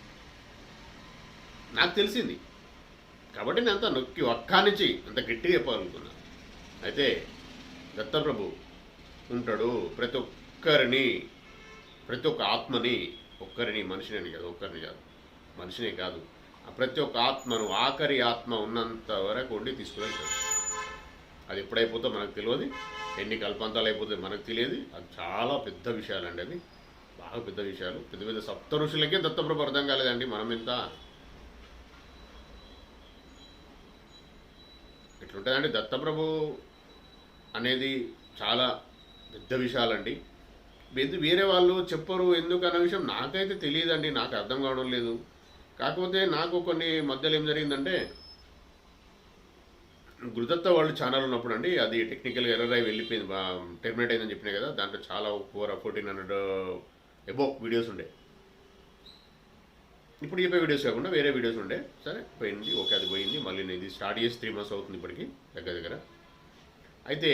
నాకు తెలిసింది కాబట్టి నేను అంత నొక్కి నుంచి అంత గట్టిగా చెప్పగలుగుతున్నా. అయితే దత్తప్రభు ఉంటాడు ప్రతి ఒక్క ఆత్మని, మనిషిని కాదు, మనిషినే కాదు, ప్రతి ఒక్క ఆత్మను ఆఖరి ఆత్మ ఉన్నంత వరకు ఉండి తీసుకువెళ్తాడు. అది ఎప్పుడైపోతుందో మనకు తెలియదు, ఎన్ని కల్పంతాలు అయిపోతుంది మనకు తెలియదు. అది చాలా పెద్ద విషయాలండి, అది బాగా పెద్ద విషయాలు. పెద్ద సప్త ఋషులకే దత్తప్రభు అర్థం కాలేదండి, మనం ఎంత ఎట్లుంటుందండి. దత్తప్రభు అనేది చాలా పెద్ద విషయాలండి. వేరే వాళ్ళు చెప్పరు ఎందుకు అన్న విషయం నాకైతే తెలియదండి, నాకు అర్థం కావడం లేదు. కాకపోతే నాకు కొన్ని మధ్యలో ఏం జరిగిందంటే, గురుదత్త వాళ్ళు ఛానల్ ఉన్నప్పుడు అండి, అది టెక్నికల్గా ఎర్రర్ అయి వెళ్ళిపోయింది, టెర్మినేట్ అయిందని చెప్పినాయి కదా. దాంట్లో చాలా 1400 అబోవ్ వీడియోస్ ఉండే. ఇప్పుడు చెప్పే వీడియోస్ కాకుండా వేరే వీడియోస్ ఉండే. సరే పోయింది, ఓకే, అది పోయింది. మళ్ళీ నేను ఇది స్టార్ట్ చేసి 3 months అవుతుంది ఇప్పటికి దగ్గర. అయితే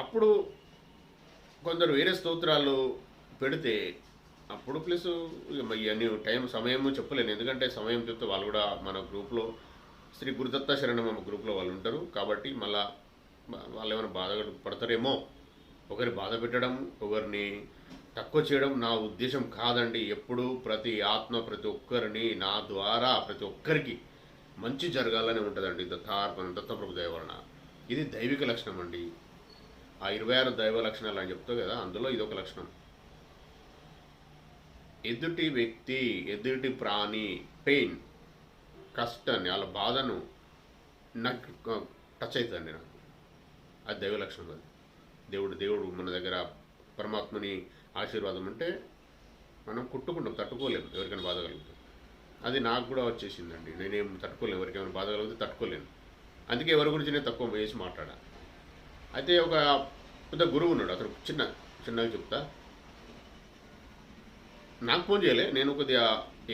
అప్పుడు కొందరు వేరే స్తోత్రాలు పెడితే అప్పుడు ప్లస్ ఇవన్నీ సమయం చెప్పలేను, ఎందుకంటే సమయం చెప్తే వాళ్ళు కూడా మన గ్రూప్లో శ్రీ గురుదత్త శరణమ్మ గ్రూప్లో వాళ్ళు ఉంటారు. కాబట్టి మళ్ళీ వాళ్ళు ఏమైనా పడతారేమో, ఒకరి బాధ పెట్టడం, ఒకరిని తక్కువ చేయడం నా ఉద్దేశం కాదండి. ఎప్పుడు ప్రతి ఆత్మ, ప్రతి ఒక్కరిని నా ద్వారా ప్రతి ఒక్కరికి మంచి జరగాలని ఉంటుందండి దత్తార్పణ, దత్తప్రభు దయ వలన. ఇది దైవిక లక్షణం అండి. ఆ 26 దైవ లక్షణాలు అని చెప్తావు కదా, అందులో ఇదొక లక్షణం. ఎదుటి వ్యక్తి, ఎదుటి ప్రాణి పెయిన్, కష్టాన్ని, వాళ్ళ బాధను నాకు టచ్ అవుతుందండి. నాకు అది దైవ లక్షణం. అది దేవుడు మన దగ్గర పరమాత్మని ఆశీర్వాదం అంటే మనం కుట్టుకుంటాం, తట్టుకోలేము ఎవరికైనా బాధ కలుగుతాం. అది నాకు కూడా వచ్చేసిందండి. నేనేం తట్టుకోలేను, ఎవరికైనా బాధ కలిగితే తట్టుకోలేను. అందుకే ఎవరి గురించి నేను తక్కువ వేసి మాట్లాడా. అయితే ఒక పెద్ద గురువు ఉన్నాడు, అతను చిన్నగా చెప్తా. నాకు ఫోన్ చేయలే, నేను కొద్దిగా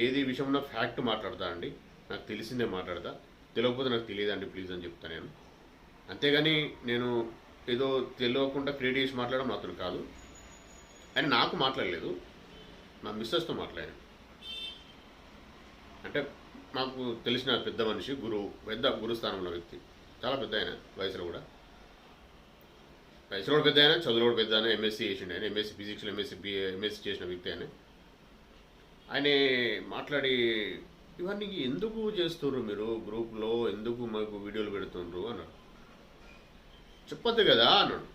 ఏది విషయంలో ఫ్యాక్ట్ మాట్లాడతా అండి, నాకు తెలిసిందే మాట్లాడతా, తెలియకపోతే నాకు తెలియదండి ప్లీజ్ అని చెప్తా నేను. అంతేగాని నేను ఏదో తెలియకుండా క్రియేట్ చేసి మాట్లాడడం అతను కాదు. అని నాకు మాట్లాడలేదు, మా మిస్సెస్తో మాట్లాడాను. అంటే మాకు తెలిసిన పెద్ద మనిషి, పెద్ద గురుస్థానంలో వ్యక్తి, చాలా పెద్ద ఆయన, వయసులో కూడా పెద్ద ఆయన, చదువులో కూడా పెద్ద ఆయన, ఎంఎస్సీ చేసిండు ఆయన, ఎంఎస్సీ ఫిజిక్స్లో ఎంఎస్సీ చేసిన వ్యక్తి ఆయన మాట్లాడి, ఇవన్నీ ఎందుకు చేస్తున్నారు మీరు గ్రూప్లో, ఎందుకు మాకు వీడియోలు పెడుతుండ్రు అన్నాడు. చెప్పొద్దు కదా అన్నాడు.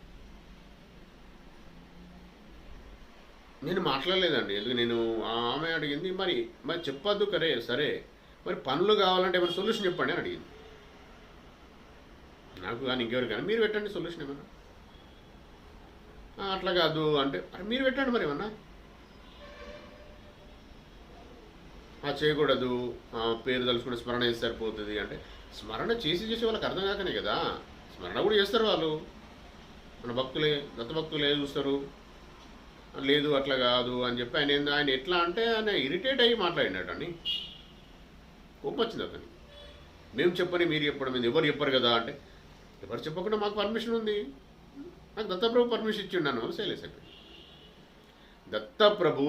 నేను మాట్లాడలేదండి, ఎందుకు నేను ఆమె అడిగింది, మరి చెప్పొద్దు సరే మరి పనులు కావాలంటే ఏమైనా సొల్యూషన్ చెప్పండి అని అడిగింది. నాకు కానీ ఇంకెవరు కానీ మీరు పెట్టండి సొల్యూషన్ ఏమన్నా. అట్లా కాదు అంటే మీరు పెట్టండి మరి ఏమన్నా. చేయకూడదు, పేరు తలుచుకుంటే స్మరణ చేసి సరిపోతుంది అంటే, స్మరణ చేసి వాళ్ళకి అర్థం కాకనే కదా. స్మరణ కూడా చేస్తారు వాళ్ళు, మన భక్తులే, దత్తభక్తులే చూస్తారు. లేదు అట్లా కాదు అని చెప్పి ఆయన ఎట్లా అంటే ఆయన ఇరిటేట్ అయ్యి మాట్లాడినాడని, కోపం వచ్చింది అతని. మేము చెప్పని మీరు చెప్పడం, ఎవరు చెప్పరు కదా అంటే, ఎవరు చెప్పకుండా మాకు పర్మిషన్ ఉంది, నాకు దత్తప్రభు పర్మిషన్ ఇచ్చిండాను సైలెన్స్ అయిపోయింది. దత్తప్రభు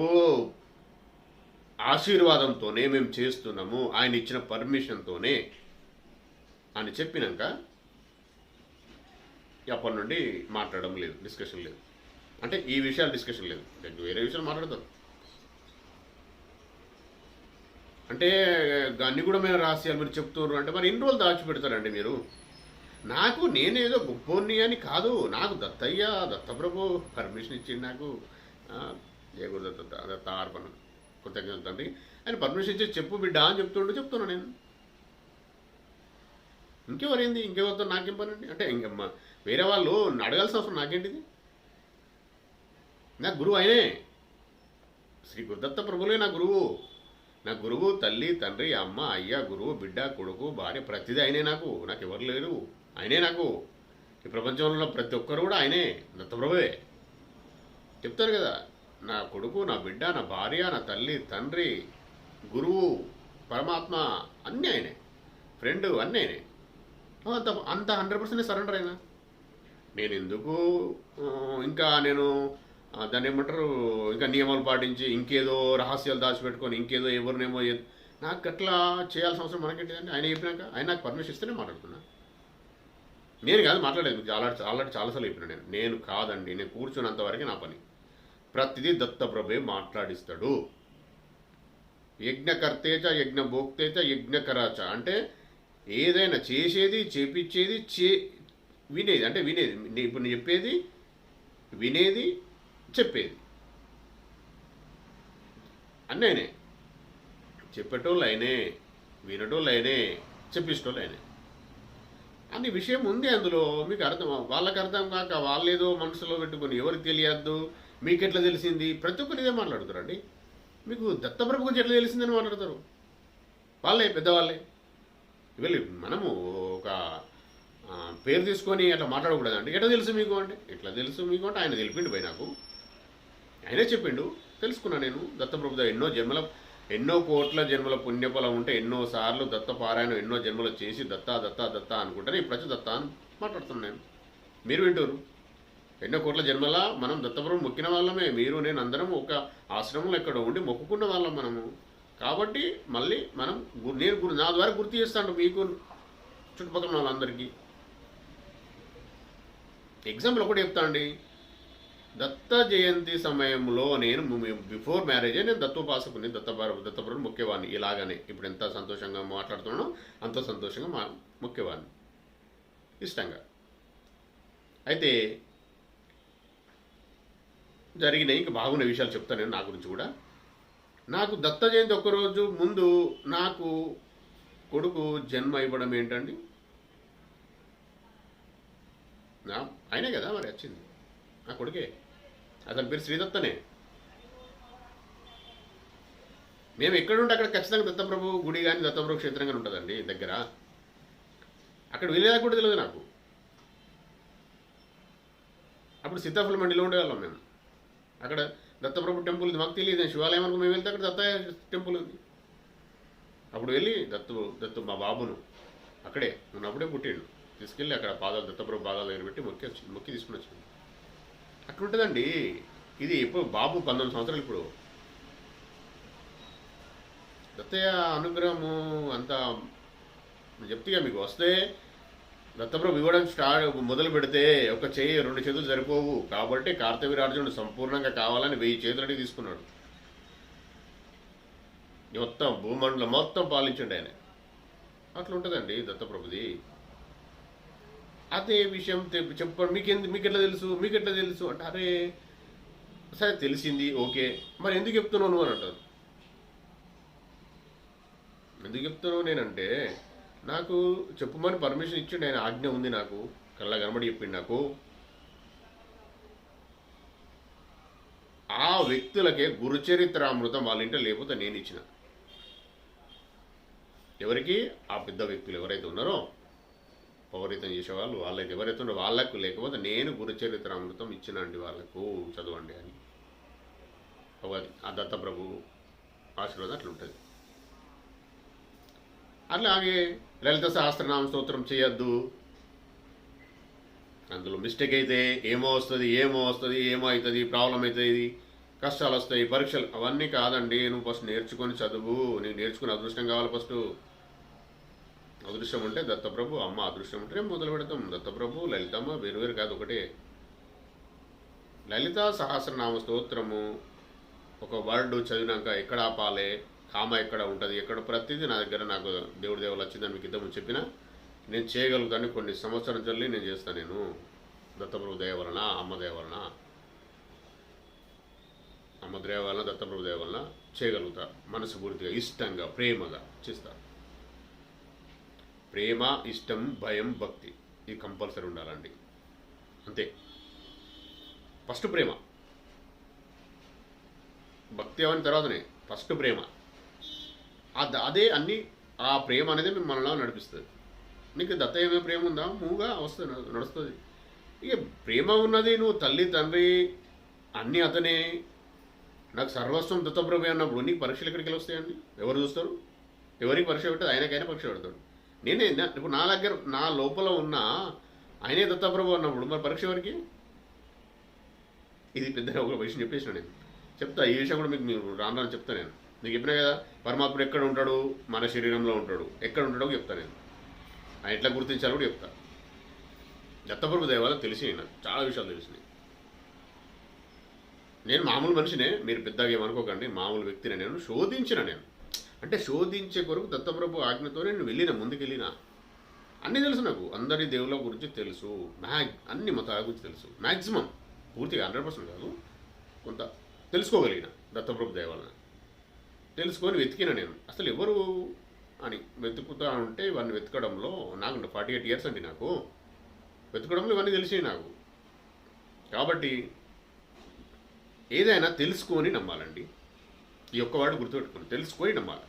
ఆశీర్వాదంతోనే మేము చేస్తున్నాము, ఆయన ఇచ్చిన పర్మిషన్తోనే అని చెప్పినాక అప్పటి నుండి మాట్లాడడం లేదు, డిస్కషన్ లేదు. అంటే ఈ విషయాలు డిస్కషన్ లేదు, వేరే విషయాలు మాట్లాడతారు. అంటే అన్ని కూడా మేము రహస్యాలు మీరు చెప్తున్నారు అంటే, మరి ఇన్ని రోజులు దాచిపెడతారండి మీరు. నేనేదో గొప్పోన్ని అని కాదు, నాకు దత్తప్రభు పర్మిషన్ ఇచ్చింది. నాకు ఏ గురు దత్త అర్పణ కృతజ్ఞత తండ్రి, ఆయన పర్మిషన్ ఇచ్చి చెప్పు బిడ్డ అని చెప్తున్నా నేను. ఇంకెవరైంది, ఇంకెవరితో నాకేం పని అండి. అంటే ఇంక వేరే వాళ్ళు అడగాల్సిన అవసరం నాకేంటిది. నా గురువు ఆయనే, శ్రీ గురుదత్త ప్రభులే నా గురువు. తల్లి, తండ్రి, అమ్మ, అయ్య, గురువు, బిడ్డ, కొడుకు, భార్య, ప్రతిదీ ఆయనే. నాకు ఎవరు లేరు, ఆయనే నాకు. ఈ ప్రపంచంలో ప్రతి ఒక్కరు కూడా ఆయనే, దత్తప్రభువే. చెప్తారు కదా, నా కొడుకు, నా బిడ్డ, నా భార్య, నా తల్లి, తండ్రి, గురువు, పరమాత్మ అన్నీ ఆయనే, ఫ్రెండ్ అన్నీ ఆయనే. అంత 100% సరెండర్ అయినా నేను ఎందుకు ఇంకా దాన్ని ఏమంటారు, ఇంకా నియమాలు పాటించి ఇంకేదో రహస్యాలు దాచిపెట్టుకొని ఇంకేదో ఎవరినేమో నాకు అట్లా చేయాల్సిన అవసరం మనకేంటిదండి. ఆయన చెప్పినాక ఆయన నాకు పర్మిషన్ ఇస్తేనే మాట్లాడుతున్నా, నేను కాదు మాట్లాడేది. ఆల్రెడీ చాలాసార్లు చెప్పినా నేను కాదండి, నేను కూర్చున్నంతవరకే నా పని. ప్రతిదీ దత్తప్రభే మాట్లాడిస్తాడు. యజ్ఞకర్తేచ యజ్ఞభోక్తేచ యజ్ఞకరాచ అంటే ఏదైనా చేసేది, చేపించేది, వినేది. అంటే వినేది, ఇప్పుడు నేను చెప్పేది వినేది, చెప్పేది అన్నీ ఆయనే. చెప్పేటోళ్ళు ఆయనే, వినటోళ్ళు ఆయనే, చెప్పేటోళ్ళు ఆయనే. అన్ని విషయం ఉంది అందులో. మీకు వాళ్ళకి అర్థం కాక వాళ్ళేదో మనసులో పెట్టుకుని ఎవరికి తెలియద్దు, మీకు ఎట్లా తెలిసింది, ప్రతి ఒక్కరు ఇదే మాట్లాడుతారండి. మీకు దత్తప్రభు గురించి ఎట్లా తెలిసిందని మాట్లాడతారు వాళ్ళే, పెద్దవాళ్ళే. వెళ్ళి మనము ఒక పేరు తీసుకొని అట్లా మాట్లాడకూడదండి. ఎట్లా తెలుసు మీకు అంటే, ఎట్లా తెలుసు మీకు అంటే ఆయన తెలిపిండు పోయి, నాకు ఆయనే చెప్పిండు, తెలుసుకున్నా నేను. దత్తప్రభుద ఎన్నో కోట్ల జన్మల పుణ్యఫలం ఉంటే ఎన్నో సార్లు దత్తపారాయణం ఎన్నో జన్మలు చేసి దత్త అనుకుంటారు. ఇప్పుడు వచ్చి దత్త అని మాట్లాడుతున్నాను నేను, మీరు వింటారు. ఎన్నో కోట్ల జన్మల మనం దత్తప్రభు మొక్కిన వాళ్ళమే, మీరు నేను అందరం ఒక ఆశ్రమంలో ఎక్కడ ఉండి మొక్కుకున్న వాళ్ళం మనము. కాబట్టి మళ్ళీ మనం నా ద్వారా గుర్తు చేస్తాను మీకు, చుట్టుపక్కల వాళ్ళందరికీ. ఎగ్జాంపుల్ ఒకటి చెప్తా అండి. దత్త జయంతి సమయంలో నేను బిఫోర్ మ్యారేజే నేను దత్తోపాసకుని, దత్తప్రభుని మొక్కేవాడిని. ఇలాగనే ఇప్పుడు ఎంత సంతోషంగా మాట్లాడుతున్నానో అంత సంతోషంగా మొక్కేవాడిని, ఇష్టంగా. అయితే జరిగినాయి ఇంకా బాగున్న విషయాలు చెప్తాను నేను నా గురించి కూడా. నాకు దత్త జయంతి ఒక్కరోజు ముందు నాకు కొడుకు జన్మ ఇవ్వడం ఏంటండి, ఆయనే కదా మరి వచ్చింది, నా కొడుకే. అతని పేరు శ్రీదత్తనే. మేము ఎక్కడుంటే అక్కడ ఖచ్చితంగా దత్తప్రభు గుడి కానీ దత్తప్రభు క్షేత్రం కానీ ఉంటుందండి దగ్గర. అక్కడ వెళ్ళేదా కూడా తెలియదు నాకు. అప్పుడు సీతాఫల మండిలో ఉండేవాళ్ళం మేము. అక్కడ దత్తప్రభు టెంపుల్ ఉంది, మాకు తెలియదు. శివాలయం వరకు మేము వెళ్తే అక్కడ దత్తయ్య టెంపుల్ ఉంది. అప్పుడు వెళ్ళి దత్తు మా బాబును అక్కడే ఉన్నప్పుడే పుట్టిండు, తీసుకెళ్ళి అక్కడ దత్తప్రభు పాదాల దగ్గర పెట్టి మొక్కి తీసుకుని వచ్చింది. అక్కడ ఉంటుందండి ఇది. ఇప్పుడు బాబు 19 సంవత్సరాలు. ఇప్పుడు దత్తయ్య అనుగ్రహము అంత చెప్తేగా మీకు వస్తే దత్తప్రభు ఇవ్వడం మొదలు పెడితే ఒక చెయ్యి 2 చేతులు సరిపోవు. కాబట్టి కార్తవీర్యార్జునుడు సంపూర్ణంగా కావాలని 1000 చేతులకి తీసుకున్నాడు. మొత్తం భూమండలం మొత్తం పాలించండి ఆయన. అట్లా ఉంటుందండి దత్తప్రభుది. అదే విషయం చెప్పండి, మీకెట్లా తెలుసు అంటే, అరే సరే తెలిసింది ఓకే, మరి ఎందుకు చెప్తున్నావు నువ్వు అని అంటారు. ఎందుకు చెప్తున్నావు నేనంటే, నాకు చెప్పమని పర్మిషన్ ఇచ్చిండు ఆయన, ఆజ్ఞ ఉంది నాకు, కళ్ళ కనబడి చెప్పిండు నాకు. ఆ వ్యక్తులకే గురుచరిత్రామృతం వాళ్ళ ఇంట్లో లేకపోతే నేను ఇచ్చిన. ఎవరికి? ఆ పెద్ద వ్యక్తులు ఎవరైతే ఉన్నారో పౌరితం చేసేవాళ్ళు, వాళ్ళైతే ఎవరైతే ఉన్నారో వాళ్ళకు, లేకపోతే నేను గురుచరిత్రామృతం ఇచ్చినండి వాళ్ళకు, చదవండి అని. ఆ దత్తప్రభు ఆశీర్వాదం అట్లా ఉంటుంది. అట్లాగే లలిత సహస్రనామ స్తోత్రం చేయొద్దు. అందులో మిస్టేక్ అయితే ఏమో వస్తుంది, ఏమో అవుతుంది, ప్రాబ్లం అవుతుంది, కష్టాలు వస్తాయి, పరీక్షలు, అవన్నీ కాదండి. నువ్వు ఫస్ట్ నేర్చుకొని చదువు. నీకు నేర్చుకుని అదృష్టం కావాలి. ఫస్ట్ అదృష్టం ఉంటే దత్తప్రభు, అమ్మ అదృష్టం ఉంటే మొదలు పెడతాం. దత్తప్రభు, లలితమ్మ వేరు కాదు, ఒకటే. లలిత సహస్రనామ స్తోత్రము ఒక వర్డ్ చదివినాక ఎక్కడ ఆపాలి, కామ ఎక్కడ ఉంటుంది, ఎక్కడ ప్రతిదీ నా దగ్గర నాకు దేవుడి దేవుళ్ళు వచ్చిందని మీకు ఇంతకుముందు చెప్పిన. నేను చేయగలుగుతాను. కొన్ని సంవత్సరం చల్లి నేను చేస్తాను. నేను దత్తప్రభు దయ వలన, అమ్మ దయ వలన, దత్తప్రభు దయ వలన చేయగలుగుతా. మనస్ఫూర్తిగా, ఇష్టంగా, ప్రేమగా చేస్తా. ప్రేమ, ఇష్టం, భయం, భక్తి, ఇది కంపల్సరీ ఉండాలండి. అంతే. ఫస్ట్ ప్రేమ, భక్తి అవని తర్వాతనే ఫస్ట్ ప్రేమ. అదే అన్ని. ఆ ప్రేమ అనేది మనలో నడిపిస్తుంది. నీకు దత్తయ్య ప్రేమ ఉందా, మూగా వస్తుంది, నడుస్తుంది. ఇక ప్రేమ ఉన్నది, నువ్వు తల్లి తండ్రి అన్నీ అతనే, నాకు సర్వస్వం దత్తప్రభు అన్నప్పుడు నీకు పరీక్షలు ఎక్కడికి వస్తాయండి? ఎవరు చూస్తారు? ఎవరికి పరీక్ష పెట్టదు? ఆయనకైనా పరీక్ష పెడతాడు. నేనే ఇప్పుడు నా దగ్గర నా లోపల ఉన్న ఆయనే దత్తప్రభు అన్నప్పుడు మరి పరీక్ష ఎవరికి? ఇది పెద్ద ఒక విషయం చెప్పేసిన నేను చెప్తా. ఈ విషయం కూడా మీకు రాను చెప్తాను. నేను మీకు చెప్పినా కదా, పరమాత్ముడు ఎక్కడ ఉంటాడు? మన శరీరంలో ఉంటాడు. ఎక్కడ ఉంటాడో చెప్తాను నేను. ఆయన ఎట్లా గుర్తించాలో కూడా చెప్తా. దత్తప్రభు దయ వల్ల తెలిసి నాకు చాలా విషయాలు తెలిసినాయి. నేను మామూలు మనిషినే, మీరు పెద్దగా ఏమనుకోకండి. మామూలు వ్యక్తినే. నేను శోధించిన. నేను అంటే శోధించే కొరకు దత్తప్రభు ఆజ్ఞతో నేను వెళ్ళిన, ముందుకెళ్ళిన. అన్నీ తెలుసు నాకు. అందరి దేవుళ్ళ గురించి తెలుసు, అన్ని మతాల గురించి తెలుసు. మ్యాక్సిమం, పూర్తిగా 100% కాదు, కొంత తెలుసుకోగలిగిన దత్తప్రభు దయ వలన. తెలుసుకొని వెతికిన నేను. అసలు ఎవరు అని వెతుకుతా ఉంటే ఇవన్నీ వెతకడంలో నాకు 48 years అండి. నాకు వెతకడంలో ఇవన్నీ తెలిసి నాకు. కాబట్టి ఏదైనా తెలుసుకొని నమ్మాలండి. ఈ ఒక్క వాడు గుర్తుపెట్టుకోండి, తెలుసుకొని నమ్మాలి.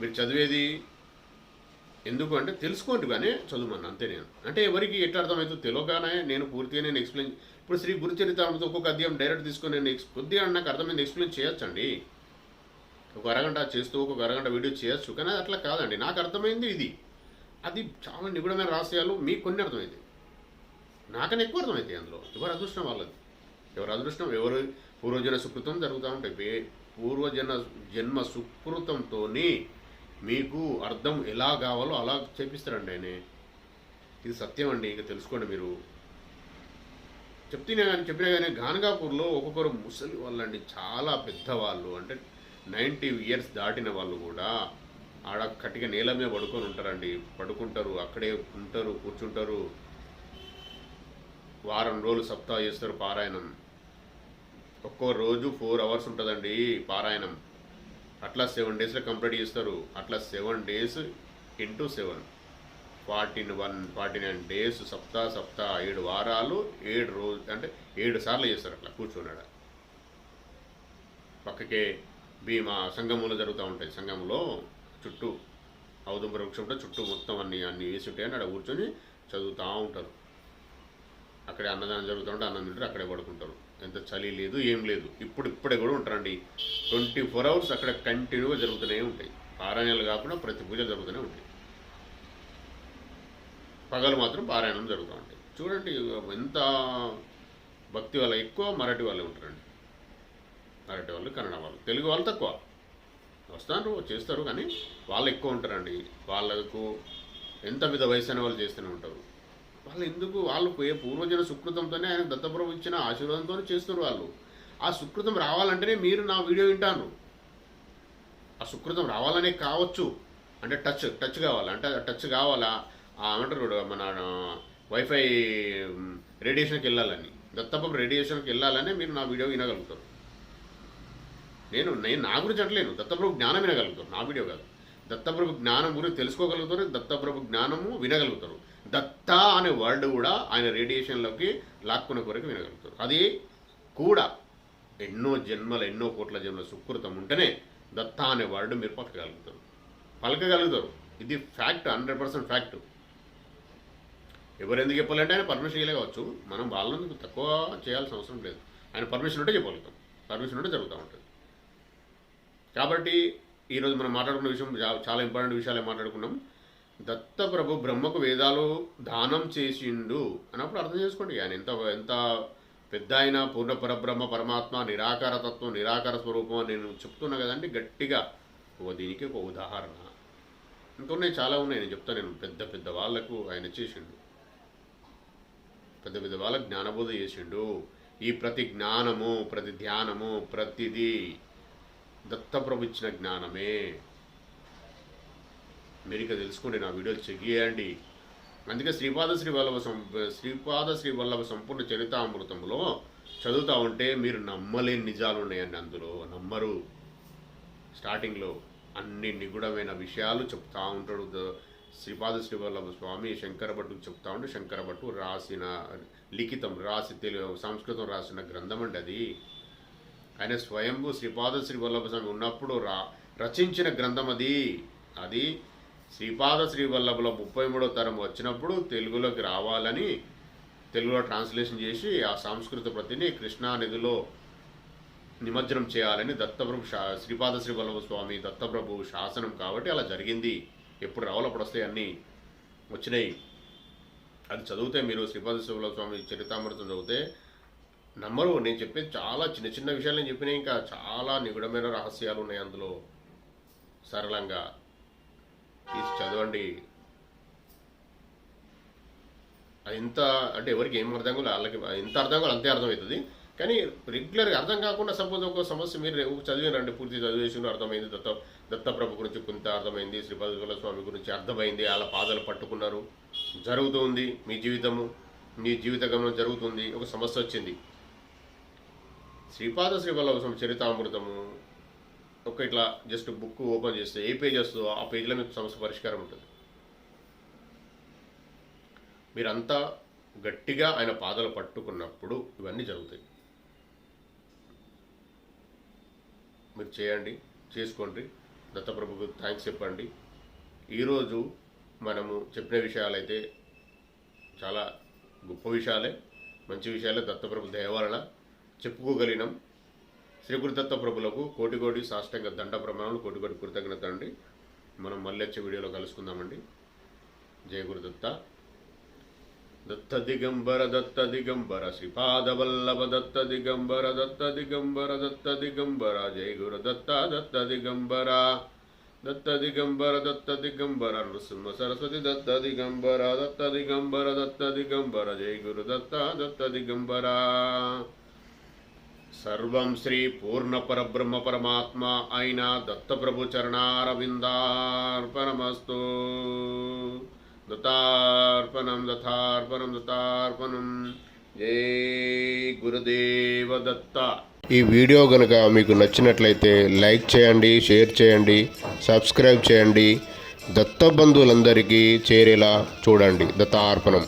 మీరు చదివేది ఎందుకు అంటే తెలుసుకోండి కానీ చదువుమన్నా, అంతే. నేను అంటే ఎవరికి ఎట్లా అర్థమవుతుందో తెలియగానే నేను పూర్తిగా నేను ఎక్స్ప్లెయిన్. ఇప్పుడు శ్రీ గురుచరిత్రతో ఒక్కొక్క అధ్యాయం డైరెక్ట్ తీసుకొని నేను కొద్దిగా నాకు అర్థమైంది ఎక్స్ప్లెయిన్ చేయొచ్చండి. ఒక అరగంట చేస్తూ ఒక అరగంట వీడియో చేయొచ్చు. కానీ అట్లా కాదండి. నాకు అర్థమైంది ఇది. అది చాలా నిగుడమైన రహస్యాలు. మీకు కొన్ని అర్థమైంది, నాకన్నా ఎక్కువ అర్థమవుతాయి అందులో. ఎవరు అదృష్టం వాళ్ళది. ఎవరు అదృష్టం, ఎవరు పూర్వజన సుకృతం జరుగుతూ ఉంటాయి. జన్మ సుకృతంతో మీకు అర్థం ఎలా కావాలో అలా చేపిస్తారండి ఆయన. ఇది సత్యం అండి. ఇక తెలుసుకోండి. మీరు చెప్పినా కానీ గానగాపూర్లో ఒక్కొక్కరు ముసలి వాళ్ళండి, చాలా పెద్దవాళ్ళు, అంటే 90 years దాటిన వాళ్ళు కూడా ఆడ కట్టిగా నేల మీద పడుకొని ఉంటారండి. పడుకుంటారు, అక్కడే ఉంటారు, కూర్చుంటారు. వారం రోజులు సప్తాహ చేస్తారు పారాయణం. ఒక్కో రోజు 4 hours ఉంటుందండి పారాయణం. అట్లా 7 daysలో కంప్లీట్ చేస్తారు. అట్లా 7 days into 7 49 డేస్, సప్తా 7 వారాలు 7 రోజు అంటే 7 సార్లు చేస్తారు అట్లా కూర్చున్నాడు. పక్కకే భీమా సంగమంలో జరుగుతూ ఉంటాయి. సంగంలో చుట్టూ ఔదుంబ వృక్షం ఉంటే చుట్టూ మొత్తం అన్ని వేసి ఉంటాయని అక్కడ కూర్చొని చదువుతూ ఉంటారు. అక్కడే అన్నదానం జరుగుతూ ఉంటే అన్నం తింటారు, అక్కడే పడుకుంటారు. ఎంత చలి లేదు, ఏం లేదు. ఇప్పుడే కూడా ఉంటారండి. 24 hours అక్కడ కంటిన్యూగా జరుగుతూనే ఉంటాయి. పారాయణాలు కాకుండా ప్రతి పూజ జరుగుతూనే ఉంటాయి. పగలు మాత్రం పారాయణం జరుగుతూ ఉంటాయి. చూడండి ఎంత భక్తి వల్ల. ఎక్కువ మరాఠీ వాళ్ళే ఉంటారండి. మరాఠీ వాళ్ళు, కన్నడ వాళ్ళు, తెలుగు వాళ్ళు తక్కువ వస్తారు చేస్తారు, కానీ వాళ్ళు ఎక్కువ ఉంటారండి. వాళ్ళకు ఎంత పెద్ద వయసు అయిన వాళ్ళు చేస్తూనే ఉంటారు. వాళ్ళు ఎందుకు, వాళ్ళు పూర్వజన సుకృతంతోనే ఆయన దత్తప్రభు ఇచ్చిన ఆశీర్వాదంతో చేస్తున్నారు. వాళ్ళు ఆ సుకృతం రావాలంటేనే మీరు నా వీడియో వింటాను. ఆ సుకృతం రావాలనే కావచ్చు అంటే టచ్ కావాలా, అంటే టచ్ కావాలా, ఏమంటారు మన వైఫై రేడియేషన్కి వెళ్ళాలని, దత్తప్రభు రేడియేషన్కి వెళ్ళాలనే మీరు నా వీడియో వినగలుగుతారు. నేను నా గురించి అంటలేను, దత్తప్రభు జ్ఞానం వినగలుగుతారు, నా వీడియో కాదు. దత్తప్రభు జ్ఞానం గురించి తెలుసుకోగలుగుతారు, దత్తప్రభు జ్ఞానము వినగలుగుతారు. దత్త అనే వర్డ్ కూడా ఆయన రేడియేషన్లోకి లాక్కునే కొరకు వినగలుగుతారు. అది కూడా ఎన్నో కోట్ల జన్మల సుకృతం ఉంటేనే దత్త అనే వర్డ్ మీరు పలకగలుగుతారు. ఇది ఫ్యాక్ట్, 100% ఫ్యాక్ట్. ఎవరు ఎందుకు చెప్పాలంటే ఆయన పర్మిషన్ ఇవ్వలే కావచ్చు, మనం వాళ్ళని తక్కువ చేయాల్సిన అవసరం లేదు. ఆయన పర్మిషన్ ఉంటే చెప్పగలుగుతాం, పర్మిషన్ ఉంటే జరుగుతూ ఉంటుంది. కాబట్టి ఈరోజు మనం మాట్లాడుకున్న విషయం చాలా ఇంపార్టెంట్ విషయాలే మాట్లాడుకున్నాం. దత్తప్రభు బ్రహ్మకు వేదాలు దానం చేసిండు అన్నప్పుడు అర్థం చేసుకోండి. ఆయన ఎంత పెద్ద అయినా పూర్ణ పరబ్రహ్మ పరమాత్మ నిరాకార తత్వం, నిరాకార స్వరూపం అని నేను చెప్తున్నా కదండి గట్టిగా. దీనికి ఒక ఉదాహరణ ఇంకొన్నాయి, చాలా ఉన్నాయి, నేను చెప్తాను. నేను పెద్ద వాళ్ళకు ఆయన చేసిండు, పెద్ద వాళ్ళకు జ్ఞానబోధ చేసిండు. ఈ ప్రతి జ్ఞానము, ప్రతి ధ్యానము, ప్రతిదీ దత్తప్రభు ఇచ్చిన జ్ఞానమే. మీరు ఇక తెలుసుకోండి, నా వీడియోలు చెక్ చేయండి. అందుకే శ్రీపాద శ్రీ వల్లభ సంపూర్ణ చరితామృతంలో చదువుతూ ఉంటే మీరు నమ్మలేని నిజాలు ఉన్నాయండి. అందులో నమ్మరు. స్టార్టింగ్లో అన్ని నిగూఢమైన విషయాలు చెప్తా ఉంటాడు శ్రీపాద శ్రీ వల్లభ స్వామి. శంకర భట్టుకు చెప్తా ఉంటే శంకర భట్టు రాసిన లిఖితం, తెలుగు సంస్కృతం రాసిన గ్రంథం అండి అది. ఆయన స్వయంభూ శ్రీపాద శ్రీ వల్లభ స్వామి ఉన్నప్పుడు రచించిన గ్రంథం అది శ్రీపాద శ్రీ వల్లభలో 33వ తరం వచ్చినప్పుడు తెలుగులోకి రావాలని తెలుగులో ట్రాన్స్లేషన్ చేసి ఆ సంస్కృత ప్రతిని కృష్ణా నదిలో నిమజ్జనం చేయాలని దత్తప్రభు శ్రీపాద శ్రీ వల్లభ స్వామి దత్తప్రభు శాసనం కాబట్టి అలా జరిగింది. ఎప్పుడు రావాలో అప్పుడు వస్తాయి, అన్నీ వచ్చినాయి. అది చదివితే మీరు శ్రీపాద శ్రీ వల్లభ స్వామి చరితామృతం చదివితే నమ్మరు. నేను చెప్పేది చాలా చిన్న విషయాలు నేను చెప్పినా, ఇంకా చాలా నిగూఢమైన రహస్యాలు ఉన్నాయి అందులో. సరళంగా తీసి చదవండి. అది ఎంత అంటే ఎవరికి ఏం అర్థం కాదు, వాళ్ళకి ఎంత అర్థం కాదు అంతే అర్థమవుతుంది. కానీ రెగ్యులర్గా అర్థం కాకుండా సపోజ్ ఒక సమస్య మీరు చదివినండి, పూర్తి చదివేసిన అర్థమైంది, దత్తప్రభు గురించి కొంత అర్థమైంది, శ్రీపాద శ్రీ వల్లభ స్వామి గురించి అర్థమైంది, వాళ్ళ పాదాలు పట్టుకున్నారు, జరుగుతుంది మీ జీవిత గమనం జరుగుతుంది. ఒక సమస్య వచ్చింది, శ్రీపాద శ్రీ వల్లభ స్వామి చరితామృతము ఒక ఇట్లా జస్ట్ బుక్ ఓపెన్ చేస్తే ఏ పేజ్ వస్తుందో ఆ పేజ్లో మీకు సమస్య పరిష్కారం ఉంటుంది. మీరంతా గట్టిగా ఆయన పాదాలు పట్టుకున్నప్పుడు ఇవన్నీ జరుగుతాయి. మీరు చేయండి, చేసుకోండి, దత్తప్రభుకు థ్యాంక్స్ చెప్పండి. ఈరోజు మనము చెప్పిన విషయాలైతే చాలా గొప్ప విషయాలే, మంచి విషయాలే. దత్తప్రభు దయ వలన చెప్పుకోగలిగినాం. శ్రీ గురుదత్త ప్రభులకు కోటి సాష్టాంగ దండ ప్రమాణాలు, కోటి కృతజ్ఞత అండి. మనం మళ్ళీ వచ్చే వీడియోలో కలుసుకుందామండి. జయ గురుదత్త. దత్త దిగంబర శ్రీపాద వల్లభ దత్త దిగంబర జయ గురుదత్త దత్త దిగంబర నృసింహ సరస్వతి దత్త దిగంబర జయ గురుదత్త దత్త దిగంబర. సర్వం శ్రీ పూర్ణ పరబ్రహ్మ పరమాత్మ అయిన దత్తప్రభు చరణారవిందార్పణమస్తు. దత్తార్పణం. జై గురుదేవ దత్త. ఈ వీడియో కనుక మీకు నచ్చినట్లయితే లైక్ చేయండి, షేర్ చేయండి, సబ్స్క్రైబ్ చేయండి. దత్తబంధువులందరికీ చేరేలా చూడండి. దత్తార్పణం.